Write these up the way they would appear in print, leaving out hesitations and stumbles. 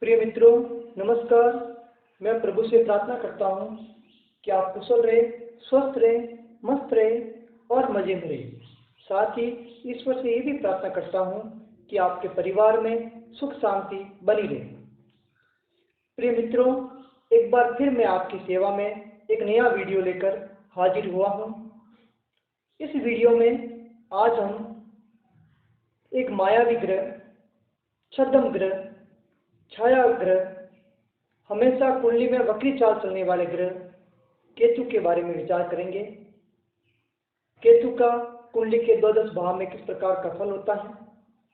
प्रिय मित्रों, नमस्कार। मैं प्रभु से प्रार्थना करता हूँ कि आप कुशल रहे, स्वस्थ रहे, मस्त रहे और मजे में रहे। साथ ही ईश्वर से ये भी प्रार्थना करता हूँ कि आपके परिवार में सुख शांति बनी रहे। प्रिय मित्रों, एक बार फिर मैं आपकी सेवा में एक नया वीडियो लेकर हाजिर हुआ हूँ। इस वीडियो में आज हम एक मायावी ग्रह, छद्म ग्रह, छाया ग्रह, हमेशा कुंडली में वक्री चाल चलने वाले ग्रह केतु के बारे में विचार करेंगे। केतु का कुंडली के द्वादश भाव में किस प्रकार का फल होता है,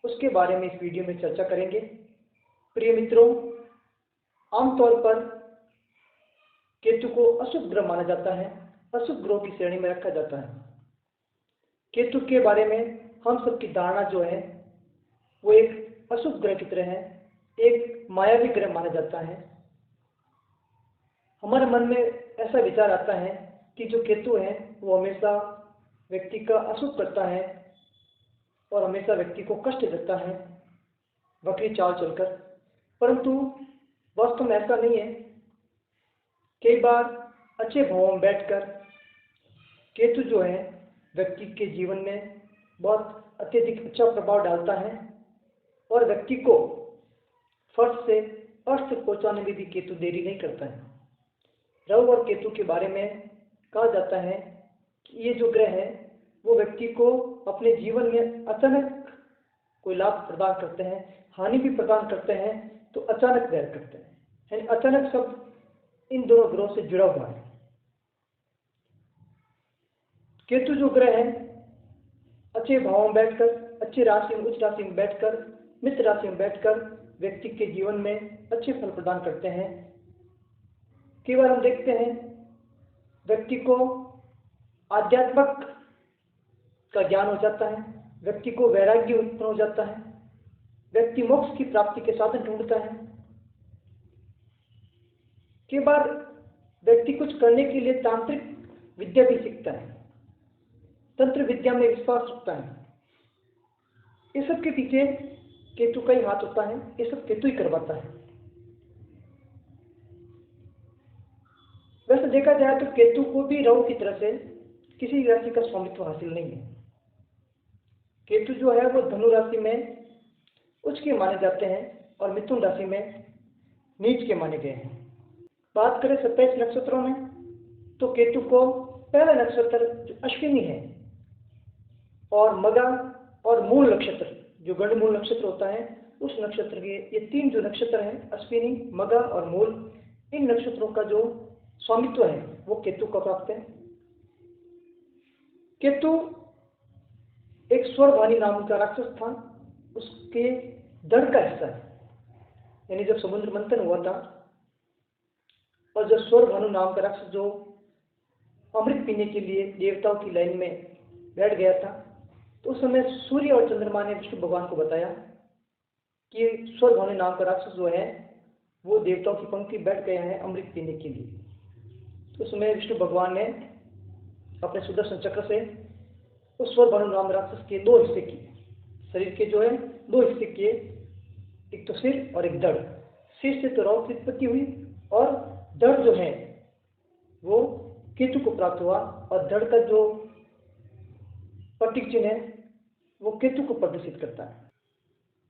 उसके बारे में इस वीडियो में चर्चा करेंगे। प्रिय मित्रों, आमतौर पर केतु को अशुभ ग्रह माना जाता है, अशुभ ग्रहों की श्रेणी में रखा जाता है। केतु के बारे में हम सबकी धारणा जो है वो एक अशुभ ग्रह की तरह है, एक मायावी ग्रह माना जाता है। हमारे मन में ऐसा विचार आता है कि जो केतु है वो हमेशा व्यक्ति का अशुभ करता है और हमेशा व्यक्ति को कष्ट देता है वक्री चाल चलकर, परंतु वास्तव में ऐसा नहीं है। कई बार अच्छे भावों में बैठकर केतु जो है व्यक्ति के जीवन में बहुत अत्यधिक अच्छा प्रभाव डालता है और व्यक्ति को फर्श से अर्थ तक पहुंचाने में भी केतु देरी नहीं करता है। राहु और केतु के बारे में कहा जाता है कि ये जो ग्रह है वो व्यक्ति को अपने जीवन में अचानक कोई लाभ प्रदान करते हैं, हानि भी प्रदान करते हैं, तो अचानक वैर करते हैं, यानी अचानक सब इन दोनों ग्रहों से जुड़ा हुआ है। केतु जो ग्रह है अच्छे भावों में बैठकर, अच्छी राशि में, उच्च राशि में बैठकर, मित्र राशि में बैठकर व्यक्ति के जीवन में अच्छे फल प्रदान करते हैं। कई बार हम देखते हैं व्यक्ति को आध्यात्मक का ज्ञान हो जाता है, व्यक्ति को वैराग्य उत्पन्न हो जाता है, व्यक्ति मोक्ष की प्राप्ति के साधन ढूंढता है। कई बार व्यक्ति कुछ करने के लिए तांत्रिक विद्या भी सीखता है, तंत्र विद्या में विश्वास रखता है। इस सब के पीछे केतु का ही हाथ होता है, ये सब केतु ही करवाता है। वैसे देखा जाए तो केतु को भी राहु की तरह से किसी राशि का स्वामित्व हासिल नहीं है। केतु जो है वो धनु राशि में उच्च के माने जाते हैं और मिथुन राशि में नीच के माने गए हैं। बात करें 27 नक्षत्रों में तो केतु को पहला नक्षत्र जो अश्विनी है और मगा और मूल नक्षत्र जो गणमूल नक्षत्र होता है उस नक्षत्र के ये तीन जो नक्षत्र हैं अश्विनी, मगा और मूल, इन नक्षत्रों का जो स्वामित्व है वो केतु को प्राप्त है। केतु एक स्वरभानी नाम का राक्षस था, उसके दड़ का हिस्सा है। यानी जब समुद्र मंथन हुआ था और जब स्वरभानु नाम का राक्षस जो अमृत पीने के लिए देवताओं की लाइन में बैठ गया था, तो उस समय सूर्य और चंद्रमा ने विष्णु भगवान को बताया कि स्वरभानु नाम का राक्षस जो है वो देवताओं की पंक्ति बैठ गया है अमृत पीने के लिए। तो उस समय विष्णु भगवान ने अपने सुदर्शन चक्र से उस स्वरभानु नाम राक्षस के दो हिस्से किए, शरीर के जो है दो हिस्से किए, एक तो सिर और एक धड़। सिर से तो राहु की उत्पत्ति हुई और धड़ जो है वो केतु को प्राप्त हुआ और धड़ का जो प्रतीक चिन्ह है वो केतु को प्रदर्शित करता है।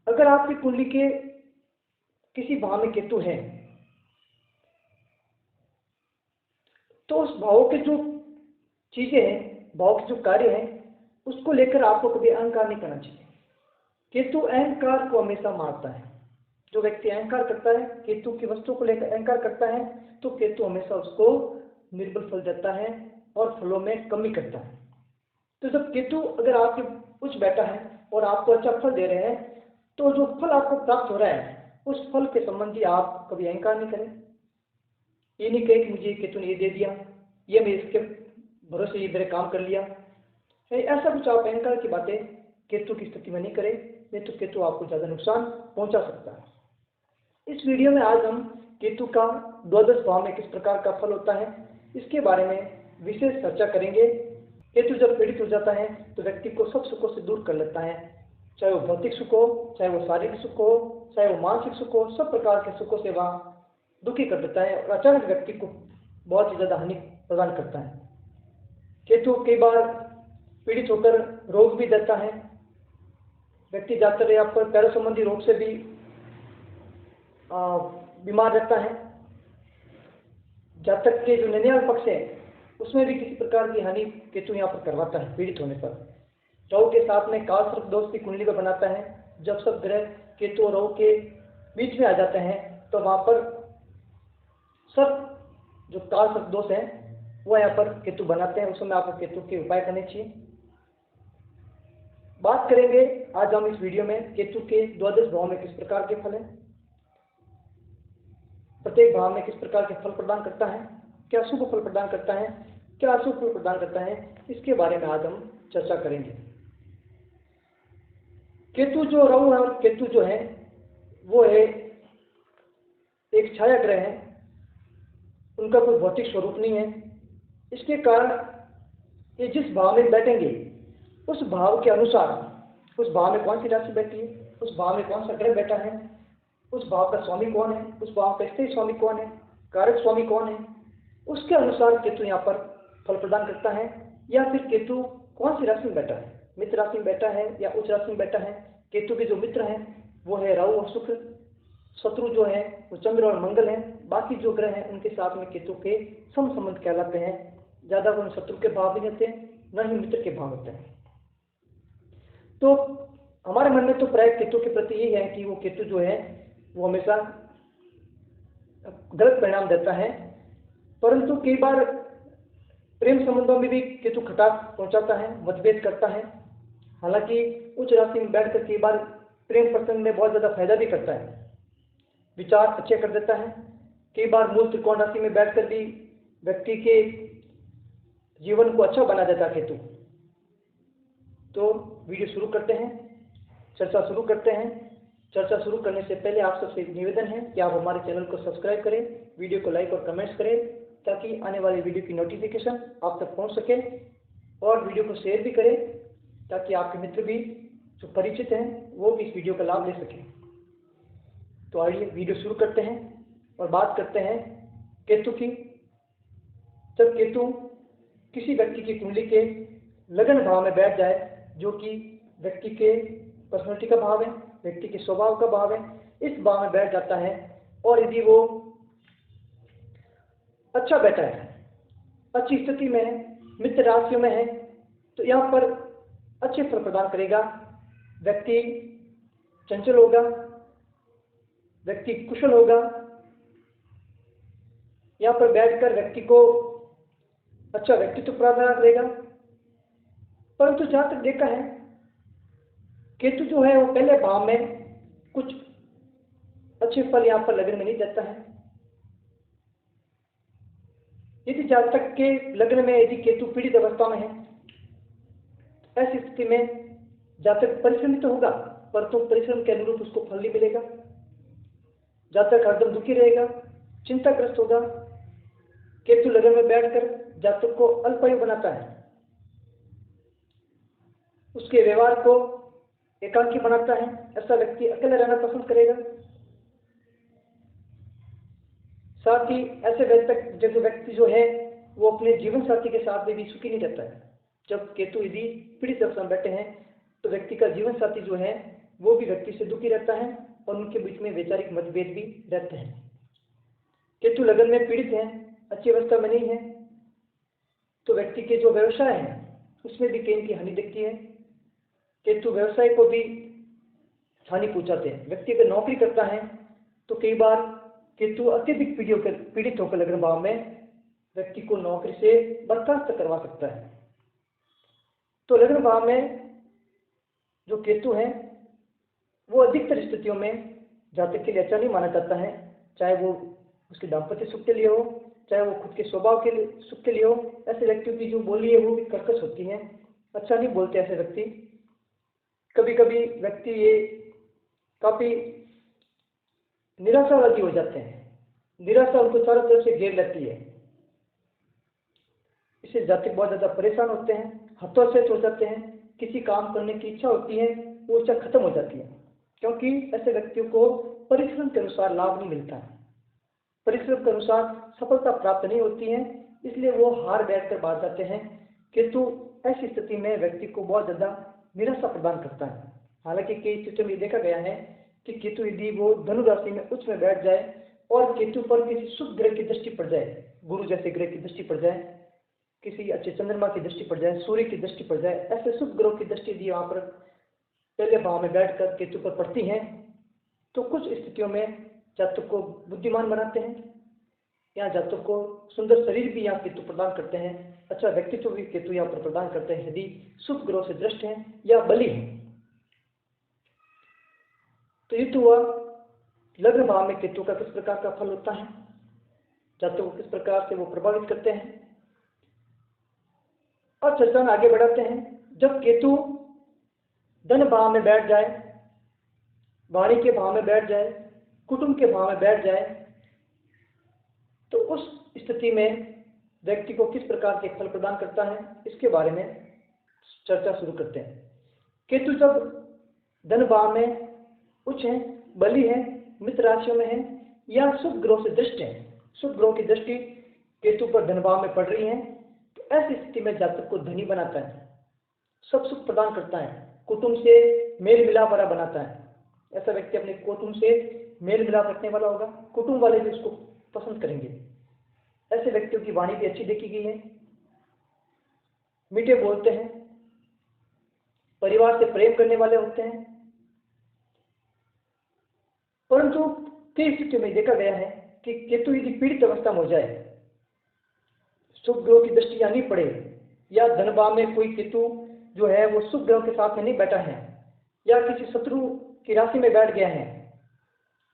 अगर आपकी कुंडली के किसी भाव में केतु है तो उस भाव के जो चीजें हैं, भाव के जो कार्य हैं, उसको लेकर आपको कभी अहंकार नहीं करना चाहिए। केतु अहंकार को हमेशा मारता है। जो व्यक्ति अहंकार करता है, केतु की वस्तु को लेकर अहंकार करता है, तो केतु हमेशा उसको निर्बल फल देता है और फलों में कमी करता है। तो जब केतु अगर आपके उच्च बैठा है और आपको अच्छा फल दे रहे हैं, तो जो फल आपको प्राप्त हो रहा है उस फल के संबंधी आप कभी अहंकार नहीं करें। ये नहीं कहे कि मुझे केतु ने ये दे दिया, ये मैं इसके भरोसे ये मेरे काम कर लिया, ऐसा कुछ आप अहंकार की बातें केतु की स्थिति में नहीं करें, नहीं तो केतु आपको ज़्यादा नुकसान पहुंचा सकता है। इस वीडियो में आज हम केतु का द्वादश भाव में किस प्रकार का फल होता है इसके बारे में विशेष चर्चा करेंगे। केतु जब पीड़ित हो जाता है तो व्यक्ति को सब सुखों से दूर कर लेता है, चाहे वो भौतिक सुख हो, चाहे वो शारीरिक सुख हो, चाहे वो मानसिक सुख हो, सब प्रकार के सुखों से वह दुखी कर देता है और अचानक व्यक्ति को बहुत ही ज़्यादा हानि प्रदान करता है। केतु कई बार पीड़ित होकर रोग भी देता है। व्यक्ति ज़्यादातर यहाँ पर पैरों संबंधी रोग से भी बीमार रहता है। जातक के जो ननियाल पक्ष है उसमें भी किसी प्रकार की हानि केतु यहाँ पर करवाता है पीड़ित होने पर। राहु के साथ में काल सर्प दोष की कुंडली को बनाता है। जब सब ग्रह केतु और राहु के बीच में आ जाते हैं तो वहाँ पर सब जो काल सर्प दोष है वो यहाँ पर केतु बनाते हैं। उस समय आपको केतु के उपाय करने चाहिए। बात करेंगे आज हम इस वीडियो में केतु के द्वादश भाव में किस प्रकार के फल हैं, प्रत्येक भाव में किस प्रकार के फल प्रदान करता है, क्या शुभ फल प्रदान करता है, क्या अशुभ फल प्रदान करता है, इसके बारे में आज हम चर्चा करेंगे। केतु जो राहु है और केतु जो है वो है एक छाया ग्रह है, उनका कोई भौतिक स्वरूप नहीं है। इसके कारण ये जिस भाव में बैठेंगे उस भाव के अनुसार उस भाव में कौन सी राशि बैठी है, उस भाव में कौन सा ग्रह बैठा है, उस भाव का स्वामी कौन है, उस भाव का स्थायी स्वामी कौन है, कारक स्वामी कौन है, उसके अनुसार केतु यहाँ पर फल प्रदान करता है। या फिर केतु कौन सी राशि में बैठा है, मित्र राशि में बैठा है या उच्च राशि में बैठा है। केतु के जो मित्र हैं वो है राहु और शुक्र, शत्रु जो है वो चंद्र और मंगल हैं। बाकी जो ग्रह हैं उनके साथ में केतु के सम संबंध कहलाते हैं। ज़्यादा वो शत्रु के भाव भी रहते हैं, न ही मित्र के भाव होते हैं। तो हमारे मन में तो प्राय केतु के प्रति यही है कि वो केतु जो है वो हमेशा गलत परिणाम देता है, परंतु कई बार प्रेम संबंधों में भी केतु खटास पहुंचाता है, मतभेद करता है। हालांकि उच्च राशि में बैठकर कई बार प्रेम प्रसंग में बहुत ज़्यादा फायदा भी करता है, विचार अच्छे कर देता है। कई बार मूल त्रिकोण राशि में बैठकर भी व्यक्ति के जीवन को अच्छा बना देता है केतु। तो वीडियो शुरू करते हैं, चर्चा शुरू करते हैं। चर्चा शुरू करने से पहले आप सबसे निवेदन है कि आप हमारे चैनल को सब्सक्राइब करें, वीडियो को लाइक और कमेंट्स करें ताकि आने वाली वीडियो की नोटिफिकेशन आप तक पहुंच सके, और वीडियो को शेयर भी करें ताकि आपके मित्र भी जो परिचित हैं वो भी इस वीडियो का लाभ ले सकें। तो आइए वीडियो शुरू करते हैं और बात करते हैं केतु की। जब केतु किसी व्यक्ति की कुंडली के लगन भाव में बैठ जाए, जो कि व्यक्ति के पर्सनैलिटी का भाव है, व्यक्ति के स्वभाव का भाव है, इस भाव में बैठ जाता है और यदि वो अच्छा बैठा है, अच्छी स्थिति में है, मित्र राशियों में है, तो यहाँ पर अच्छे फल प्रदान करेगा। व्यक्ति चंचल होगा, व्यक्ति कुशल होगा। यहाँ पर बैठकर व्यक्ति को अच्छा व्यक्तित्व प्रदान करेगा। परंतु जहाँ तक देखा है केतु जो है वो पहले भाव में कुछ अच्छे फल यहाँ पर लगन में नहीं देता है। यदि जातक के लग्न में यदि केतु पीड़ित अवस्था में है, ऐसी स्थिति में जातक परिश्रमी तो होगा, परंतु परिश्रम के अनुरूप उसको फल नहीं मिलेगा। जातक हरदम दुखी रहेगा, चिंताग्रस्त होगा। केतु लगन में बैठकर जातक को अल्पायु बनाता है, उसके व्यवहार को एकांकी बनाता है। ऐसा व्यक्ति अकेले रहना पसंद करेगा। साथ ही ऐसे व्यक्ति जो है वो अपने जीवन साथी के साथ में भी सुखी नहीं रहता है। जब केतु यदि पीड़ित अवस्था में बैठे हैं तो व्यक्ति का जीवन साथी जो है वो भी व्यक्ति से दुखी रहता है और उनके बीच में वैचारिक मतभेद भी रहते हैं। केतु लगन में पीड़ित है, अच्छी अवस्था में नहीं है, तो व्यक्ति के जो व्यवसाय है उसमें भी कहीं की हानि दिखती है। केतु व्यवसाय को भी हानि पहुंचाते हैं। व्यक्ति अगर नौकरी करता है तो कई बार केतु अत्यधिक पीड़ित होकर लगन भाव में व्यक्ति को नौकरी से बर्खास्त करवा सकता है। तो लगन भाव में जो केतु है वो अधिकतर स्थितियों में जातक के लिए अच्छा नहीं माना जाता है, चाहे वो उसके दाम्पत्य सुख के लिए हो, चाहे वो खुद के स्वभाव के लिए सुख के लिए हो। ऐसे व्यक्तियों की जो बोली है वो भी कर्कश होती है, अच्छा नहीं बोलते ऐसे व्यक्ति। कभी कभी व्यक्ति ये काफी निराशावादी हो जाते हैं, निराशा उनको चारों तरफ से घेर लेती है। इससे जातक बहुत ज्यादा परेशान होते हैं, हतोत्साहित हो जाते हैं। किसी काम करने की इच्छा होती है, वो इच्छा खत्म हो जाती है। क्योंकि ऐसे व्यक्तियों को परिश्रम के अनुसार लाभ नहीं मिलता है, परिश्रम के अनुसार सफलता प्राप्त नहीं होती है, इसलिए वो हार बैठ कर बात जाते हैं। केतु ऐसी स्थिति में व्यक्ति को बहुत ज्यादा निराशा प्रदान करता है। हालांकि कई स्थितियों में देखा गया है कि केतु यदि वो धनु राशि में उच्च में बैठ जाए और केतु पर किसी शुभ ग्रह की दृष्टि पड़ जाए, गुरु जैसे ग्रह की दृष्टि पड़ जाए, किसी अच्छे चंद्रमा की दृष्टि पड़ जाए, सूर्य की दृष्टि पड़ जाए, ऐसे शुभ ग्रहों की दृष्टि यदि वहां पर पहले भाव में बैठकर केतु पर पड़ती हैं तो कुछ स्थितियों में जातक को बुद्धिमान बनाते हैं या जातक को सुंदर शरीर भी यहाँ केतु प्रदान करते हैं, अच्छा व्यक्तित्व भी केतु यहाँ पर प्रदान करते हैं यदि शुभ ग्रहों से दृष्ट हैं या बली हैं। तो ये तो हुआ लग्न भाव में केतु का किस प्रकार का फल होता है, जातक को किस प्रकार से वो प्रभावित करते हैं। और चर्चा में आगे बढ़ाते हैं। जब केतु धन भाव में बैठ जाए, वाणी के भाव में बैठ जाए, कुटुंब के भाव में बैठ जाए, तो उस स्थिति में व्यक्ति को किस प्रकार के फल प्रदान करता है, इसके बारे में चर्चा शुरू करते हैं। केतु जब धन भाव में उच्च है, बली है, मित्र राशियों में है या शुभ ग्रहों से दृष्ट है, शुभ ग्रहों की दृष्टि केतु पर धन भाव में पड़ रही है, तो ऐसी स्थिति में जातक को धनी बनाता है, सब सुख प्रदान करता है, कुटुंब से मेल मिलाप वाला बनाता है। ऐसा व्यक्ति अपने कुटुंब से मेल मिलाप रखने वाला होगा, कुटुंब वाले भी उसको पसंद करेंगे। ऐसे व्यक्तियों की वाणी भी अच्छी देखी गई है, मीठे बोलते हैं, परिवार से प्रेम करने वाले होते हैं। परंतु कई स्थितियों में देखा गया है कि केतु यदि पीड़ित अवस्था में हो जाए, शुभ ग्रहों की दृष्टि या नहीं पड़े या धन भाव में कोई केतु जो है वो शुभ ग्रहों के साथ में नहीं बैठा है या किसी शत्रु की राशि में बैठ गया है,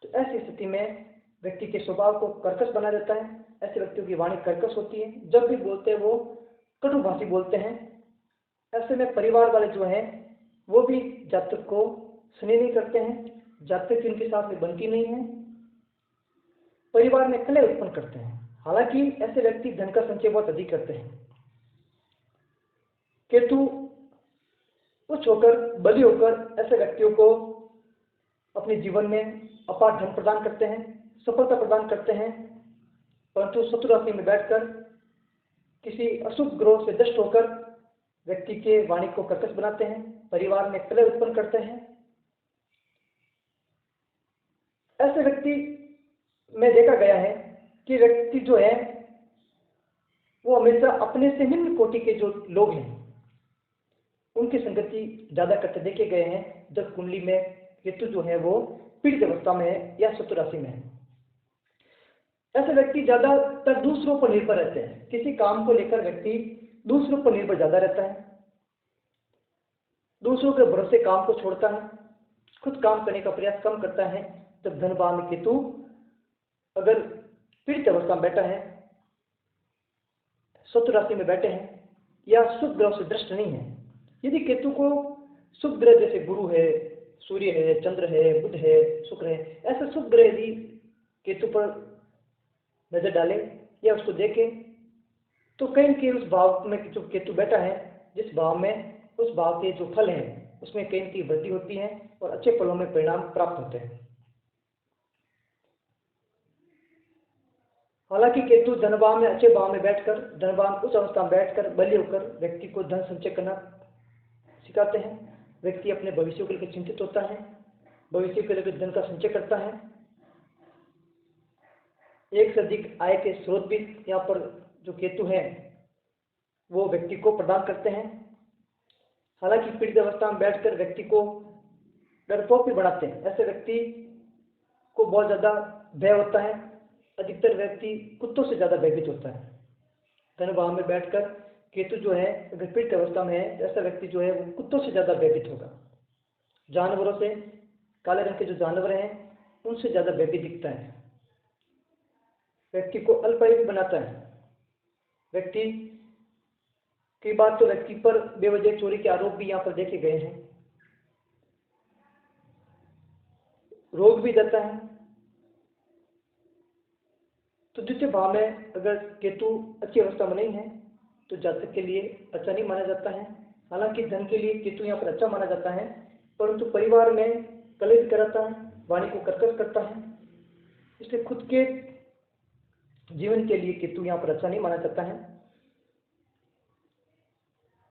तो ऐसी स्थिति में व्यक्ति के स्वभाव को कर्कश बना देता है। ऐसे व्यक्तियों की वाणी कर्कश होती है, जब भी बोलते हैं वो कटुभाषी बोलते हैं। ऐसे में परिवार वाले जो हैं वो भी जातक को स्नेह नहीं करते हैं, जातक की उनके साथ में बनती नहीं है, परिवार में कलह उत्पन्न करते हैं। हालांकि ऐसे व्यक्ति धन का संचय बहुत अधिक करते हैं। केतु उच्च होकर, बली होकर ऐसे व्यक्तियों को अपने जीवन में अपार धन प्रदान करते हैं, सफलता प्रदान करते हैं, परंतु शत्रु राशि में बैठकर किसी अशुभ ग्रह से दृष्ट होकर व्यक्ति के वाणी को कर्कश बनाते हैं, परिवार में कलह उत्पन्न करते हैं। ऐसे व्यक्ति में देखा गया है कि व्यक्ति जो है वो हमेशा अपने से निम्न कोटि के जो लोग हैं उनकी संगति ज्यादा करते देखे गए हैं जब कुंडली में केतु जो है वो पीड़ित अवस्था में है या शत्रु राशि में है। ऐसे व्यक्ति ज्यादातर दूसरों पर निर्भर रहते हैं, किसी काम को लेकर व्यक्ति दूसरों पर निर्भर ज्यादा रहता है, दूसरों के भरोसे काम को छोड़ता है, खुद काम करने का प्रयास कम करता है। जब धन भाव में केतु अगर पीड़ित अवस्था में बैठा है, शत्रु राशि में बैठे हैं या शुभ ग्रह से दृष्ट नहीं है, यदि केतु को शुभ ग्रह जैसे गुरु है, सूर्य है, चंद्र है, बुध है, शुक्र है, ऐसे शुभ ग्रह यदि केतु पर नजर डाले या उसको देखे तो कहीं के उस भाव में जो केतु बैठा है, जिस भाव में उस भाव के जो फल हैं उसमें कहीं की वृद्धि होती है और अच्छे फलों में परिणाम प्राप्त होते हैं। हालांकि केतु धन भाव में अच्छे भाव में बैठकर, धन भाव उस अवस्था में बैठकर बली होकर व्यक्ति को धन संचय करना सिखाते हैं। व्यक्ति अपने भविष्य को लेकर चिंतित होता है, भविष्य के लेकर धन का संचय करता है। एक से अधिक आय के स्रोत भी यहाँ पर जो केतु है वो व्यक्ति को प्रदान करते हैं। हालांकि पीड़ित अवस्था में बैठकर व्यक्ति को डरपोक भी बनाते हैं। ऐसे व्यक्ति को बहुत ज्यादा भय होता है, अधिकतर व्यक्ति कुत्तों से ज्यादा भयभीत होता है। धन भाव में बैठकर केतु जो है अगर पीड़ित अवस्था में है, ऐसा व्यक्ति जो है वो कुत्तों से ज्यादा भयभीत होगा। जानवरों से, काले रंग के जो जानवर हैं उनसे ज्यादा भयभीत दिखता है। व्यक्ति को अल्पायु भी बनाता है। व्यक्ति कई बार तो व्यक्ति पर बेवजह चोरी के आरोप भी यहाँ पर देखे गए हैं। रोग भी देता है। तो द्वितीय भाव में अगर केतु अच्छी अवस्था में नहीं है तो जातक के लिए अच्छा नहीं माना जाता है। हालांकि धन के लिए केतु यहाँ पर अच्छा माना जाता है, परंतु परिवार में कलेश कराता है, वाणी को कर्कश करता है। इसलिए खुद के जीवन के लिए केतु यहाँ पर अच्छा नहीं माना जाता है।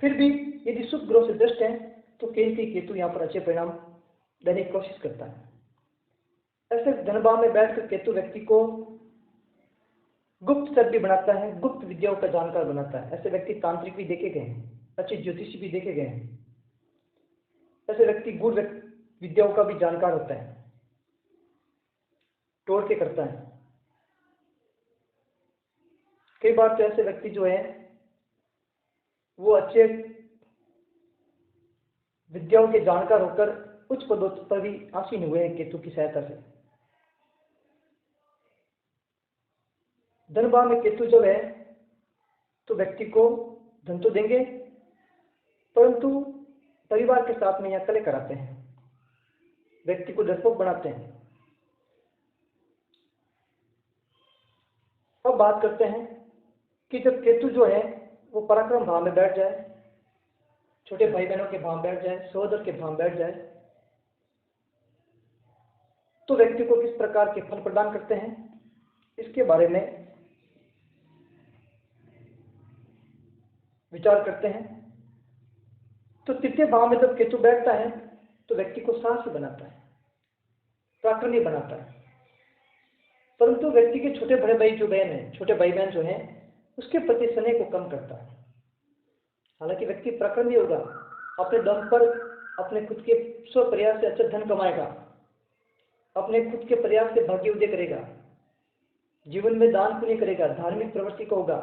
फिर भी यदि शुभ ग्रह से दृष्ट है तो केतु यहाँ पर अच्छे परिणाम देने की कोशिश करता है। ऐसे धनभाव में बैठकर केतु व्यक्ति को गुप्त भी बनाता है, गुप्त विद्याओं का जानकार बनाता है। ऐसे व्यक्ति तांत्रिक भी देखे गए हैं, अच्छे ज्योतिषी भी देखे गए हैं। ऐसे व्यक्ति गूढ़ विद्याओं का भी जानकार होता है, तोड़ के करता है। कई बार तो ऐसे व्यक्ति जो है वो अच्छे विद्याओं के जानकार होकर उच्च पदों पर भी आसीन हुए हैं केतु की सहायता से। धनभाव में केतु जब है तो व्यक्ति को धन तो देंगे, परंतु परिवार के साथ में यह कलह कराते हैं, व्यक्ति को डरपोक बनाते हैं। अब बात करते हैं कि जब केतु जो है वो पराक्रम भाव में बैठ जाए, छोटे भाई बहनों के भाव में बैठ जाए, सहोदर के भाव में बैठ जाए, तो व्यक्ति को किस प्रकार के फल प्रदान करते हैं, इसके बारे में विचार करते हैं। तो तृतीय भाव में जब केतु बैठता है तो व्यक्ति को साहसी बनाता है, पराक्रमी बनाता है, परंतु व्यक्ति के छोटे बड़े भाई जो बहन है, छोटे भाई बहन जो हैं, उसके प्रति स्नेह को कम करता है। हालांकि व्यक्ति पराक्रमी होगा, अपने दम पर अपने खुद के स्व प्रयास से अच्छा धन कमाएगा, अपने खुद के प्रयास से भाग्य उदय करेगा, जीवन में दान पुण्य करेगा, धार्मिक प्रवृत्ति का होगा,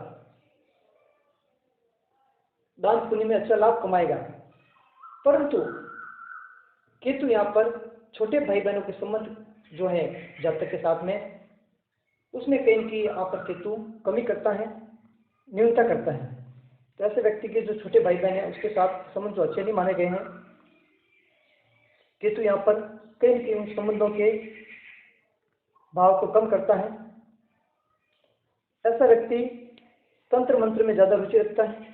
दान पुण्य में अच्छा लाभ कमाएगा। परंतु केतु यहाँ पर छोटे भाई बहनों के संबंध जो है जातक के साथ में, उसमें कहीं की यहाँ पर केतु कमी करता है, न्यूनता करता है। तो ऐसे व्यक्ति के जो छोटे भाई बहन हैं उसके साथ संबंध जो अच्छे नहीं माने गए हैं, केतु यहाँ पर कहीं की उन संबंधों के भाव को कम करता है। ऐसा व्यक्ति तंत्र मंत्र में ज्यादा रुचि रखता है।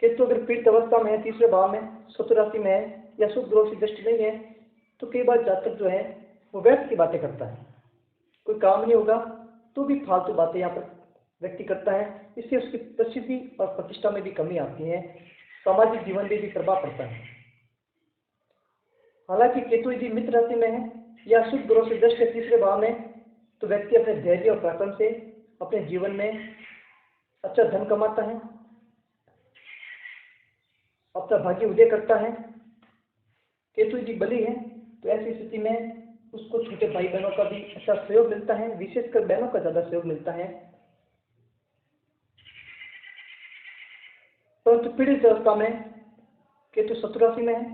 केतु अगर पीड़ित अवस्था में है, तीसरे भाव में, शत्रु राशि में है या शुभ ग्रह की दृष्टि नहीं है, तो कई बार जातक जो है वो व्यर्थ की बातें करता है। कोई काम नहीं होगा तो भी फालतू बातें यहाँ पर व्यक्ति करता है। इससे उसकी प्रसिद्धि और प्रतिष्ठा में भी कमी आती है, सामाजिक जीवन में भी प्रभाव पड़ता है। हालांकि केतु यदि मित्र राशि में है या शुभ ग्रह से दृष्टि है तीसरे भाव में, तो व्यक्ति अपने धैर्य और पराक्रम से अपने जीवन में अच्छा धन कमाता है, अपना भाग्य उदय करता है। केतु यदि बली है तो ऐसी स्थिति में उसको छोटे भाई बहनों का भी अच्छा सहयोग मिलता है, विशेषकर बहनों का ज्यादा सहयोग मिलता है। परंतु पीड़ित अवस्था में केतु शत्रु राशि में है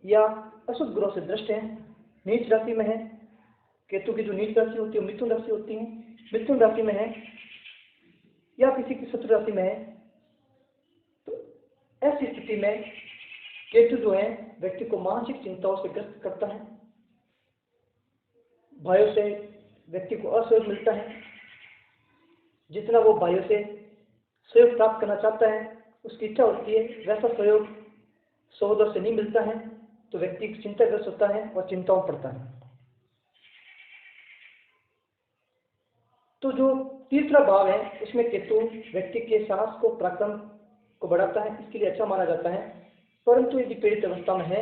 या अशुभ ग्रह से दृष्ट है, नीच राशि में है, केतु की जो नीच राशि होती है मिथुन राशि होती है, मिथुन राशि में है या किसी की शत्रु राशि में है, तो ऐसी स्थिति में केतु जो है व्यक्ति को मानसिक चिंताओं से ग्रस्त करता है। भाइयों से व्यक्ति को असहयोग मिलता है। जितना वो भाइयों से सहयोग प्राप्त करना चाहता है, उसकी इच्छा होती है, वैसा सहयोग सहोदर से नहीं मिलता है, तो व्यक्ति चिंताग्रस्त होता है और चिंताओं पड़ता है। तो जो तीसरा भाव है उसमें केतु व्यक्ति के साहस को, पराक्रम को बढ़ाता है, इसके लिए अच्छा माना जाता है। परंतु यदि पीड़ित अवस्था में है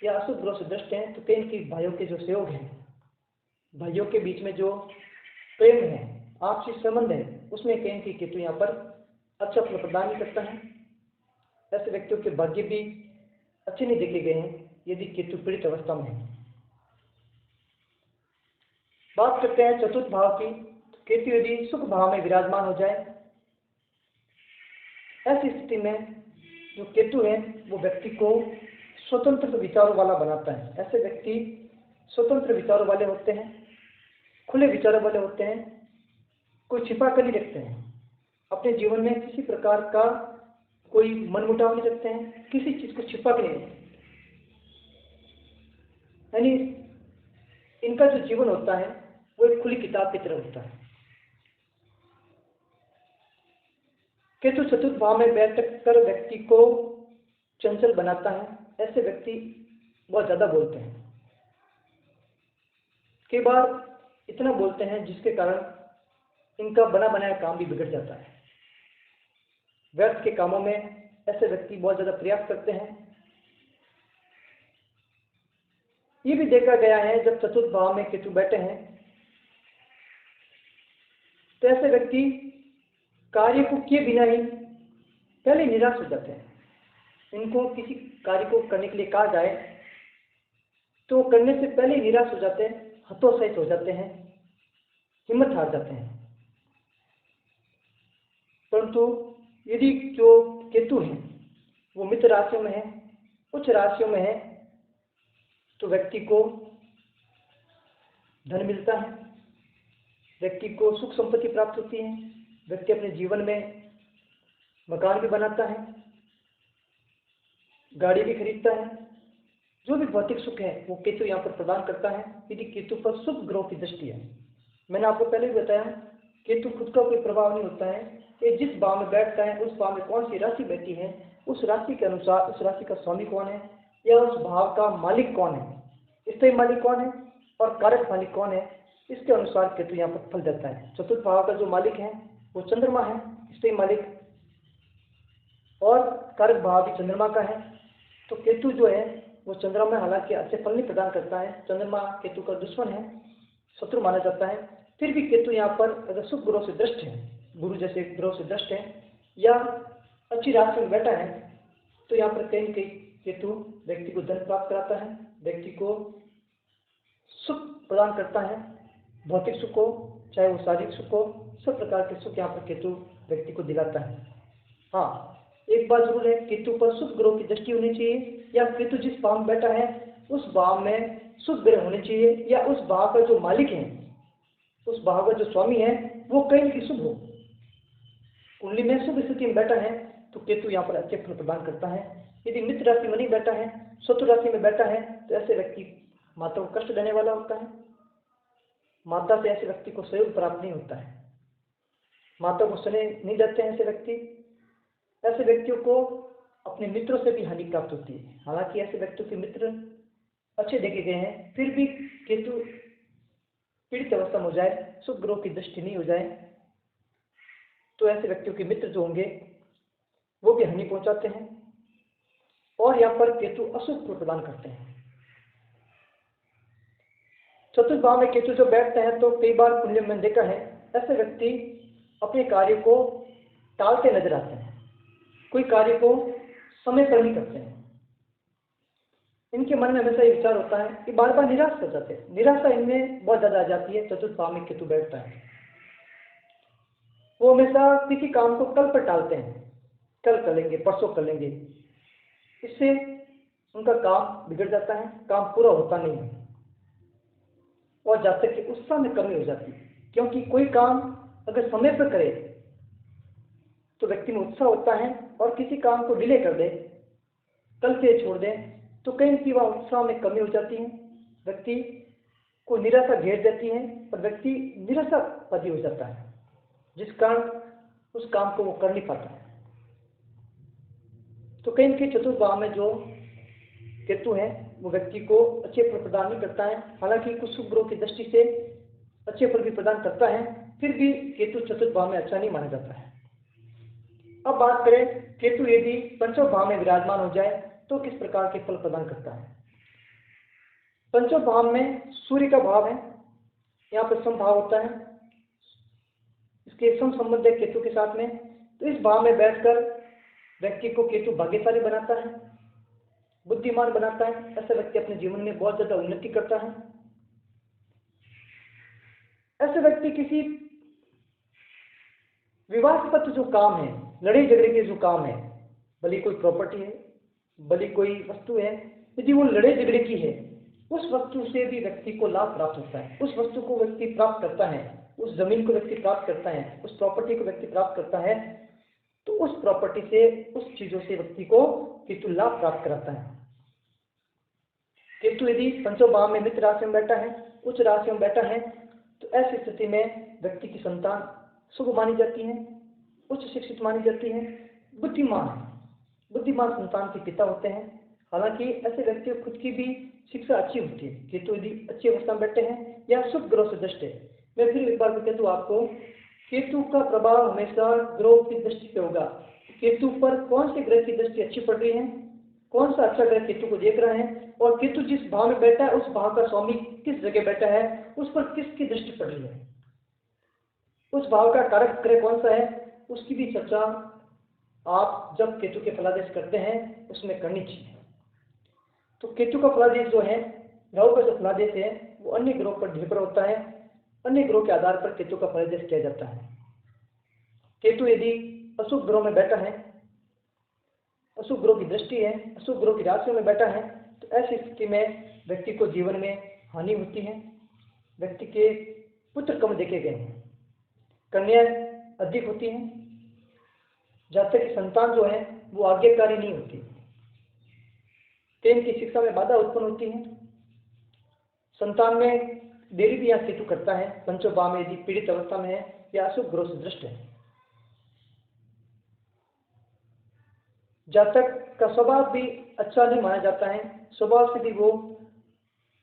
या अशुभ ग्रह से दृष्ट है, तो कहीं की भाइयों के जो सहयोग है, भाइयों के बीच में जो प्रेम है, आपसी संबंध है, उसमें कहीं की केतु यहाँ पर अच्छा फल प्रदान नहीं करता है। ऐसे व्यक्तियों के भाग्य भी अच्छे नहीं देखे गए हैं यदि केतु पीड़ित अवस्था में है। बात करते हैं चतुर्थ भाव की। केतु यदि सुख भाव में विराजमान हो जाए, ऐसी स्थिति में जो केतु है वो व्यक्ति को स्वतंत्र विचारों वाला बनाता है। ऐसे व्यक्ति स्वतंत्र विचारों वाले होते हैं, खुले विचारों वाले होते हैं, कोई छिपा कर नहीं रखते हैं। अपने जीवन में किसी प्रकार का कोई मनमुटाव नहीं रखते हैं, किसी चीज को छिपा के नहीं रखते। यानी इनका जो जीवन होता है वो एक खुली किताब की तरह होता है। केतु चतुर्थ भाव में बैठ कर व्यक्ति को चंचल बनाता है। ऐसे व्यक्ति बहुत ज़्यादा बोलते हैं। कई बार इतना बोलते हैं जिसके कारण इनका बना बनाया काम भी बिगड़ जाता है। व्यर्थ के कामों में ऐसे व्यक्ति बहुत ज़्यादा प्रयास करते हैं। ये भी देखा गया है जब चतुर्थ भाव में केतु बैठे हैं तो ऐसे व्यक्ति कार्य को किए बिना ही पहले निराश हो जाते हैं। इनको किसी कार्य को करने के लिए कहा जाए तो करने से पहले निराश हो जाते हैं, हतोत्साहित हो जाते हैं, हिम्मत हार जाते हैं। परंतु यदि जो केतु हैं वो मित्र राशियों में है, उच्च राशियों में है, तो व्यक्ति को धन मिलता है, व्यक्ति को सुख संपत्ति प्राप्त होती है, व्यक्ति अपने जीवन में मकान भी बनाता है, गाड़ी भी खरीदता है। जो भी भौतिक सुख है वो केतु यहाँ पर प्रदान करता है यदि केतु पर शुभ ग्रह की दृष्टि है। मैंने आपको पहले भी बताया केतु खुद का कोई प्रभाव नहीं होता है कि जिस भाव में बैठता है उस भाव में कौन सी राशि बैठी है, उस राशि के अनुसार उस राशि का स्वामी कौन है या उस भाव का मालिक कौन है, स्थायी मालिक कौन है और कारक मालिक कौन है, इसके अनुसार केतु यहाँ पर फल देता है। चतुर्थ भाव का जो मालिक है वो चंद्रमा है, स्थायी मालिक, और कारक भाव भी चंद्रमा का है। तो केतु जो है वो चंद्रमा में हालांकि अच्छे फल नहीं प्रदान करता है, चंद्रमा केतु का दुश्मन है, शत्रु माना जाता है। फिर भी केतु यहाँ पर अगर शुभ ग्रह से दृष्ट है, गुरु जैसे ग्रह से दृष्ट है या अच्छी राशि में बैठा है तो यहाँ पर कहीं कहीं केतु व्यक्ति को धन प्राप्त कराता है, व्यक्ति को सुख प्रदान करता है, भौतिक सुख हो चाहे वो शारीरिक सुख हो, सब प्रकार के सुख यहाँ पर केतु व्यक्ति को दिलाता है। हाँ, एक बात जरूर है, केतु पर शुभ ग्रह की दृष्टि होनी चाहिए या केतु जिस भाव में बैठा है उस भाव में शुभ ग्रह होने चाहिए या उस भाव का जो मालिक है, उस भाव का जो स्वामी है वो कहीं की शुभ हो। कुंडली में शुभ स्थिति में बैठा है तो केतु यहाँ पर अच्छे फल प्रदान करता है। यदि मित्र राशि में नहीं बैठा है, शत्रु राशि में बैठा है तो ऐसे व्यक्ति माता को कष्ट देने वाला होता है, माता से ऐसे व्यक्ति को सहयोग प्राप्त नहीं होता है, माता को स्नेह नहीं देते हैं ऐसे व्यक्ति। ऐसे व्यक्तियों को अपने मित्रों से भी हानि प्राप्त होती है। हालांकि ऐसे व्यक्तियों के मित्र अच्छे देखे गए हैं, फिर भी केतु पीड़ित अवस्था में हो जाए, शुभ ग्रह की दृष्टि नहीं हो जाए तो ऐसे व्यक्तियों के मित्र जो होंगे वो भी हानि पहुंचाते हैं और यहाँ पर केतु अशुभ फल प्रदान करते हैं। चतुर्थ भाव में केतु जो बैठते हैं तो कई बार कुंडली में देखा है ऐसे व्यक्ति अपने कार्य को टालते नजर आते हैं, कोई कार्य को समय पर नहीं करते हैं। इनके मन में हमेशा ये विचार होता है कि बार बार निराश हो जाते हैं, निराशा इनमें बहुत ज्यादा आ जाती है। चतुर्थ भाव में केतु बैठता है, वो हमेशा किसी काम को कल पर टालते हैं, कल कर लेंगे, परसों कर लेंगे। इससे उनका काम बिगड़ जाता है, काम पूरा होता नहीं है और जब तक कि उत्साह में कमी हो जाती है, क्योंकि कोई काम अगर समय पर करे तो व्यक्ति में उत्साह होता है और किसी काम को डिले कर दे, कल से छोड़ दे तो कहीं की वह उत्साह में कमी हो जाती है, व्यक्ति को निराशा घेर देती है और व्यक्ति निराशावादी हो जाता है, जिस कारण उस काम को वो कर नहीं पाता है। तो कहीं के चतुर्थ भाव में जो केतु है वो व्यक्ति को अच्छे फल प्रदान नहीं करता है। हालांकि कुछ शुभ ग्रहों की दृष्टि से अच्छे फल भी प्रदान करता है, फिर भी केतु चतुर्थ भाव में अच्छा नहीं माना जाता है। अब बात करें केतु यदि पंचम भाव में विराजमान हो जाए तो किस प्रकार के फल प्रदान करता है। पंचम भाव में सूर्य का भाव है, यहाँ पर सम भाव होता है, इसके सम संबंध है केतु के साथ में। तो इस भाव में बैठकर व्यक्ति को केतु भाग्यशाली बनाता है, बुद्धिमान बनाता है। ऐसा व्यक्ति अपने जीवन में बहुत ज्यादा उन्नति करता है। ऐसे व्यक्ति किसी विवादास्पद जो काम है, लड़ाई झगड़े के जो काम है, भले कोई प्रॉपर्टी है, भले कोई वस्तु है, यदि वो लड़ाई झगड़े की है, उस वस्तु से भी व्यक्ति को लाभ प्राप्त होता है, उस वस्तु को व्यक्ति प्राप्त करता है, उस जमीन को व्यक्ति प्राप्त करता है, उस प्रॉपर्टी को व्यक्ति प्राप्त करता है, तो उस प्रॉपर्टी से, उस चीजों से व्यक्ति को केतु लाभ प्राप्त कराता है। केतु यदि पंचम भाव में मित्र राशि में बैठा है, उच्च राशि में बैठा है, तो ऐसी स्थिति में व्यक्ति की संतान शुभ मानी जाती है, उच्च शिक्षित मानी जाती है, बुद्धिमान संतान के पिता होते हैं। हालांकि ऐसे व्यक्ति को खुद की भी शिक्षा अच्छी होती है। केतु यदि अच्छी अवस्था में बैठे हैं या शुभ ग्रह से दृष्टि है, मैं फिर एक बार बता दूं आपको, केतु का प्रभाव हमेशा ग्रह की दृष्टि पे होगा। केतु पर कौन से ग्रह की दृष्टि अच्छी पड़ रही है, कौन सा अच्छा ग्रह केतु को देख रहा है, और केतु जिस भाव में बैठा है उस भाव का स्वामी किस जगह बैठा है, उस पर किसकी दृष्टि पड़ रही है, उस भाव का कारक ग्रह कौन सा है, उसकी भी चर्चा आप जब केतु के फलादेश करते हैं उसमें करनी चाहिए। तो केतु का फलादेश जो है, राहु का जो फलादेश है वो अन्य ग्रहों पर निर्भर होता है। अन्य ग्रहों के आधार पर केतु का फलादेश किया जाता है। केतु यदि अशुभ ग्रहों में बैठा है, अशुभ ग्रहों की दृष्टि है, अशुभ ग्रहों की राशियों में बैठा है, तो ऐसी स्थिति में व्यक्ति को जीवन में हानि होती है। व्यक्ति के पुत्र कम देखे गए हैं, कन्या अधिक होती हैं, जब तक कि संतान जो है वो आज्ञाकारी नहीं होती, प्रेम की शिक्षा में बाधा उत्पन्न होती है, संतान में देरी भी यहाँ केतु करता है। पंचम भाव में यदि पीड़ित अवस्था में है या अशुभ ग्रह से दृष्ट है, जातक का स्वभाव भी अच्छा नहीं माना जाता है, स्वभाव से भी वो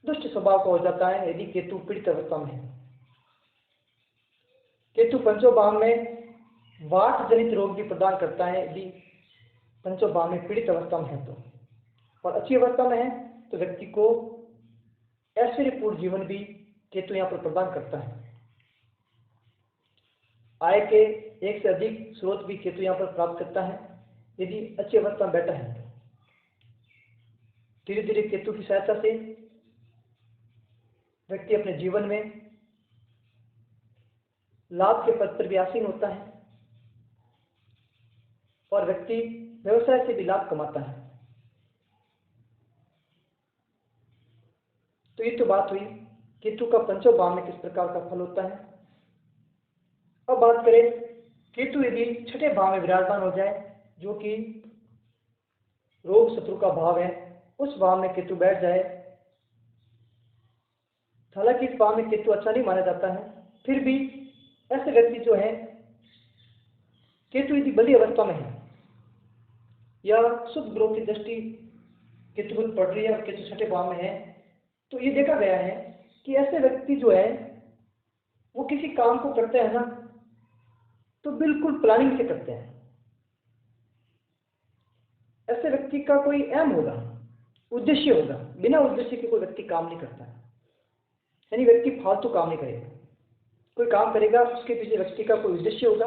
दुष्ट स्वभाव का हो जाता है यदि केतु पीड़ित अवस्था में है। केतु पंचम भाव में वात जनित रोग भी प्रदान करता है यदि पंचम भाव में पीड़ित अवस्था में है तो, और अच्छी अवस्था में है तो व्यक्ति को ऐश्वर्यपूर्ण जीवन भी केतु यहाँ पर प्रदान करता है। आय के एक से अधिक स्रोत भी केतु यहाँ पर प्राप्त करता है यदि अच्छी अवस्था में बैठा है। धीरे धीरे केतु की सहायता से व्यक्ति अपने जीवन में लाभ के पद पर भी आसीन होता है और व्यक्ति व्यवसाय से भी लाभ कमाता है। तो ये तो बात हुई केतु का पंचम भाव में किस प्रकार का फल होता है। अब बात करें केतु यदि छठे भाव में विराजमान हो जाए, जो कि रोग शत्रु का भाव है, उस भाव में केतु बैठ जाए, हालांकि इस भाव में केतु अच्छा नहीं माना जाता है, फिर भी ऐसे व्यक्ति जो है केतु यदि बली अवस्था में है या शुभ ग्रह की दृष्टि केतु पर पड़ रही है और केतु छठे भाव में है, तो ये देखा गया है कि ऐसे व्यक्ति जो है वो किसी काम को करते हैं ना तो बिल्कुल प्लानिंग से करते हैं। ऐसे व्यक्ति का कोई एम होगा, उद्देश्य होगा, बिना उद्देश्य के कोई व्यक्ति काम नहीं करता है, यानी व्यक्ति फालतू काम नहीं करेगा। कोई काम करेगा उसके पीछे व्यक्ति का कोई उद्देश्य होगा,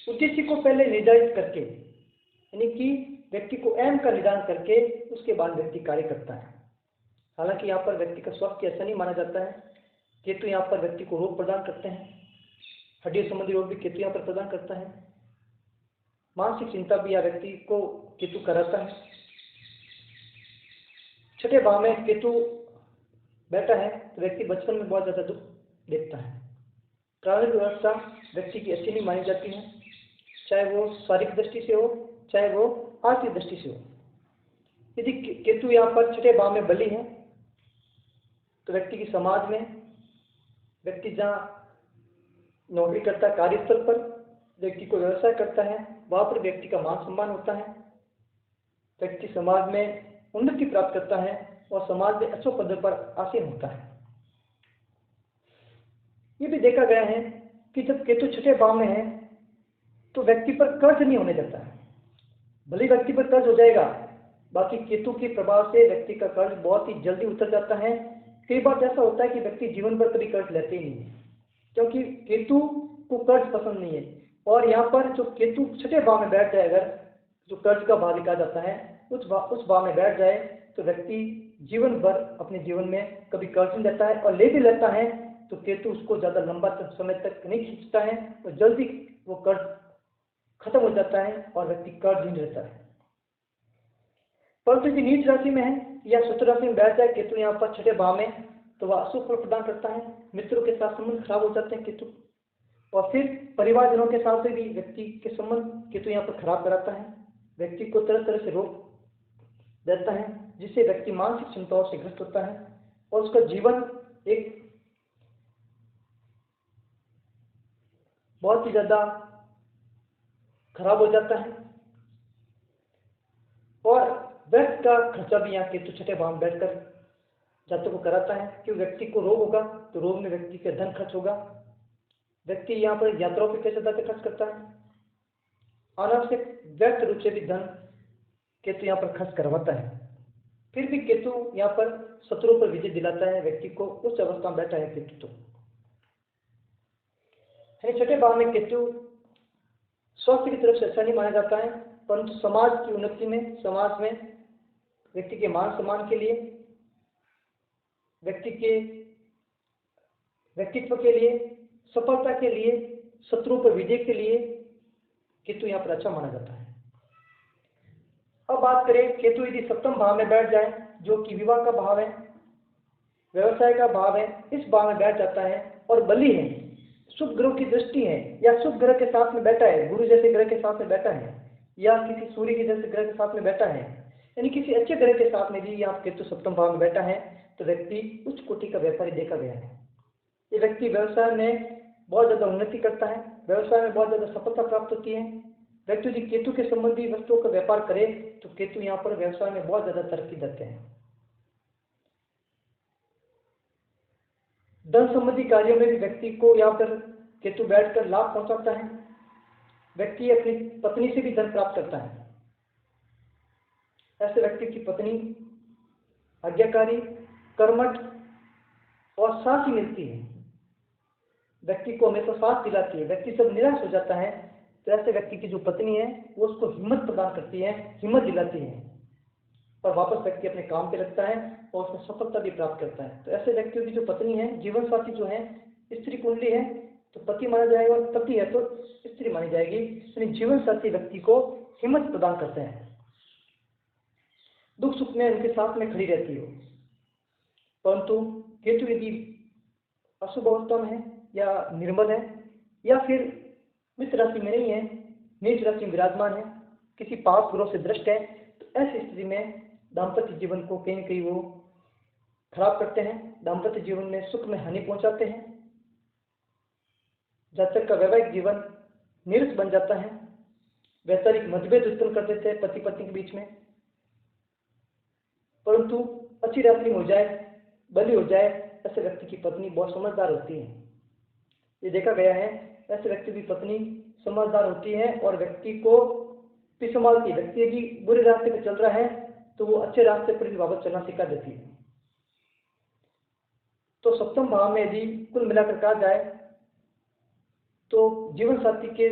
उद्देश्य को पहले निर्धारित करके, यानी कि व्यक्ति को एम का निर्धारण करके उसके बाद व्यक्ति कार्य करता है। हालांकि यहाँ पर व्यक्ति का स्वास्थ्य ऐसा नहीं माना जाता है। केतु यहाँ पर व्यक्ति को रोग प्रदान करते हैं, हड्डी संबंधी रोग भी केतु यहाँ पर प्रदान करता है, मानसिक चिंता भी यह व्यक्ति को केतु कराता है। छठे भाव में केतु बैठा है तो व्यक्ति बचपन में बहुत ज्यादा दुख देखता है। प्रारंभिक व्यवस्था व्यक्ति की अच्छी नहीं मानी जाती है, चाहे वो शारीरिक दृष्टि से हो चाहे वो आर्थिक दृष्टि से हो। यदि केतु यहाँ पर छठे भाव में बली है तो व्यक्ति की समाज में, व्यक्ति जहाँ नौकरी करता है, कार्यस्थल पर व्यक्ति को व्यवसाय करता है, वहां पर व्यक्ति का मान सम्मान होता है, व्यक्ति समाज में उन्नति प्राप्त करता है और समाज में अच्छे पद पर आसीन होता है। ये भी देखा गया है कि जब केतु छठे भाव में है तो व्यक्ति पर कर्ज नहीं होने देता है। भले व्यक्ति पर कर्ज हो जाएगा, बाकी केतु के प्रभाव से व्यक्ति का कर्ज बहुत ही जल्दी उतर जाता है। कई बार ऐसा होता है कि व्यक्ति जीवन भर कभी कर्ज लेते ही नहीं है, क्योंकि केतु को कर्ज पसंद नहीं है। और यहाँ पर जो केतु छठे भाव में बैठ जाए, अगर जो कर्ज का भाव लिखा जाता है उस भाव में बैठ जाए तो व्यक्ति जीवन भर अपने जीवन में कभी कर्ज नहीं लेता है, और ले भी लेता है तो केतु उसको ज्यादा लंबा समय तक नहीं खींचता है और जल्दी वो कर्ज खत्म हो जाता है और व्यक्ति कर्ज नहीं रहता है। परंतु यदि नीच राशि में है या शत्रु राशि में बैठ जाए केतु यहाँ पर छठे भाव में, तो वह अशुभ फल प्रदान करता है। मित्रों के साथ संबंध खराब हो जाते हैं केतु, और फिर परिवारजनों के साथ से भी व्यक्ति के संबंध केतु यहाँ पर खराब कराता है। व्यक्ति को तरह तरह से रोग देता है, जिससे व्यक्ति मानसिक चिंताओं से ग्रस्त होता है और उसका जीवन एक बहुत ही ज्यादा खराब हो जाता है। और व्यर्थ का खर्चा भी यहाँ केतु छठे भाव में बैठकर जातक को कराता है कि व्यक्ति को रोग होगा तो रोग में व्यक्ति का धन खर्च होगा। व्यक्ति यहाँ पर यात्राओं पर पैसे ज्यादा खर्च करता है, अनावश्यक व्यर्थ रूप से भी धन केतु यहाँ पर खर्च करवाता है। फिर भी केतु यहाँ पर शत्रुओं पर विजय दिलाता है व्यक्ति को, उस अवस्था में बैठा है केतु। तो छठे भाव में केतु स्वास्थ्य की तरफ से अच्छा नहीं माना जाता है, परंतु समाज की उन्नति में, समाज में व्यक्ति के मान सम्मान के लिए, व्यक्ति के व्यक्तित्व के लिए, सफलता के लिए, शत्रुओं पर विजय के लिए केतु यहाँ पर अच्छा माना जाता है। अब बात करें केतु यदि सप्तम भाव में बैठ जाए, जो कि विवाह का भाव है, व्यवसाय का भाव है, इस भाव में बैठ जाता है और बली है, शुभ ग्रह की दृष्टि है, या शुभ ग्रह के साथ में बैठा है, गुरु जैसे ग्रह के साथ में बैठा है, या किसी सूर्य के जैसे ग्रह के साथ में बैठा है, यानी किसी अच्छे ग्रह के साथ में भी यहाँ केतु सप्तम भाव में बैठा है, तो व्यक्ति उच्च कोटि का व्यापारी देखा गया है। ये व्यक्ति व्यवसाय में बहुत ज्यादा उन्नति करता है, व्यवसाय में बहुत ज्यादा सफलता प्राप्त होती है। व्यक्ति यदि केतु के संबंधी वस्तुओं का व्यापार करे तो केतु यहाँ पर व्यवसाय में बहुत ज्यादा तरक्की देते हैं। धन संबंधी कार्यों में भी व्यक्ति को यहाँ पर केतु बैठकर लाभ पहुंचाता है। व्यक्ति अपनी पत्नी से भी धन प्राप्त करता है। ऐसे व्यक्ति की पत्नी आज्ञाकारी, कर्मठ और साथी मिलती है, व्यक्ति को हमेशा साथ दिलाती है। व्यक्ति जब निराश हो जाता है तो ऐसे व्यक्ति की जो पत्नी है वो उसको हिम्मत प्रदान करती है, हिम्मत दिलाती है, और वापस व्यक्ति अपने काम पे लगता है और उसमें सफलता भी प्राप्त करता है। तो ऐसे व्यक्तियों की जो पत्नी है, जीवन साथी जो है, स्त्री कुंडली है तो पति माना जाएगा, और पति है तो स्त्री मानी जाएगी। यानी जीवन साथी व्यक्ति को हिम्मत प्रदान करते हैं, दुख सुख में उनके साथ में खड़ी रहती हो। परंतु केतु यदि अशुभ अवस्था में है या निर्मल है या फिर मित्र राशि में नहीं है, नीच राशि में विराजमान है, किसी पाप ग्रह से दृष्ट है, तो ऐसी स्थिति में दाम्पत्य जीवन को कहीं न कहीं वो खराब करते हैं, दाम्पत्य जीवन में सुख में हानि पहुंचाते हैं। जातक का वैवाहिक जीवन निरस बन जाता है, वैचारिक मतभेद उत्पन्न कर देते हैं पति पत्नी के बीच में। परंतु अच्छी राशि हो जाए, बली हो जाए, ऐसे व्यक्ति की पत्नी बहुत समझदार होती है। ये देखा गया है, ऐसे व्यक्ति की पत्नी समझदार होती है और व्यक्ति को भी संभालती है। व्यक्ति यदि बुरे रास्ते पर चल रहा है तो वो अच्छे रास्ते पर भी वापस चलना सिखा देती है। तो सप्तम भाव में यदि कुल मिलाकर कहा जाए तो जीवन साथी के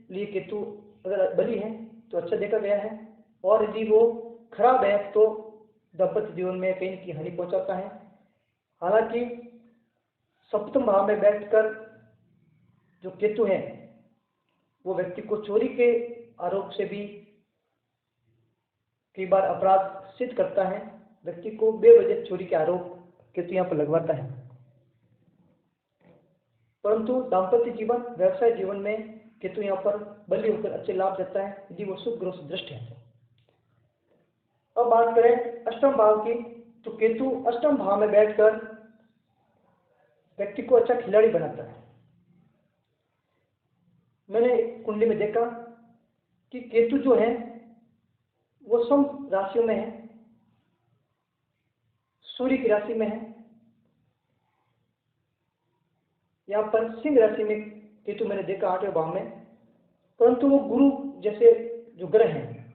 लिए केतु अगर बली है तो अच्छा देखा गया है, और यदि वो खराब है तो दाम्पत्य जीवन में कहीं न कहीं हानि पहुंचाता है। हालांकि सप्तम भाव में बैठकर जो केतु है वो व्यक्ति को चोरी के आरोप से भी कई बार अपराध सिद्ध करता है। व्यक्ति को बेवजह चोरी के आरोप केतु यहाँ पर लगवाता है। परंतु दाम्पत्य जीवन, व्यवसाय जीवन में केतु यहाँ पर बली होकर अच्छे लाभ देता है यदि वो शुभ ग्रह से दृष्ट है। अब बात करें अष्टम भाव की, तो केतु अष्टम भाव में बैठकर व्यक्ति को अच्छा खिलाड़ी बनाता है। मैंने कुंडली में देखा कि केतु जो है वो सम राशियों में है, सूर्य की राशि में है। यहाँ पर सिंह राशि में केतु मैंने देखा 8वें भाव में, परंतु वो गुरु जैसे जो ग्रह हैं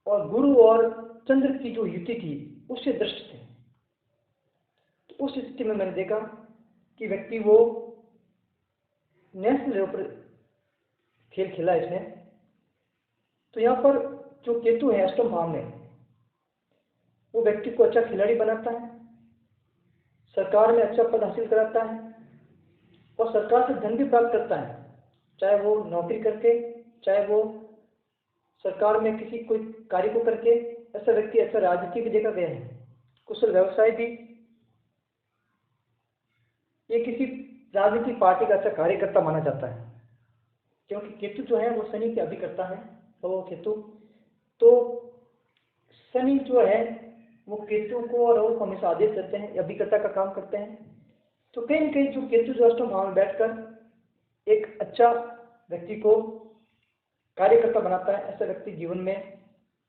और गुरु और चंद्र की जो युति थी उससे दृष्ट थे। तो उस स्थिति में मैंने देखा कि व्यक्ति वो नेशनल लेवल पर खेल खेला इसने। तो यहाँ पर जो केतु है अष्टम भाव में, वो व्यक्ति को अच्छा खिलाड़ी बनाता है, सरकार में अच्छा पद हासिल कराता है और सरकार से धन भी प्राप्त करता है, चाहे वो नौकरी करके, चाहे वो सरकार में किसी कोई कार्य को करके। ऐसा व्यक्ति अच्छा राजनीति भी देखा गया है, कुशल व्यवसाय भी, ये किसी राजनीतिक पार्टी का अच्छा कार्यकर्ता माना जाता है, क्योंकि केतु जो है वो शनि के अभिकर्ता है। तो वो केतु, तो शनि जो है वो केतु को और वो हमेशा आदेश देते हैं, अभिकर्ता का काम करते हैं। तो कहीं न कहीं जो केतु जो अष्टम भाव में बैठकर एक अच्छा व्यक्ति को कार्यकर्ता बनाता है, ऐसा व्यक्ति जीवन में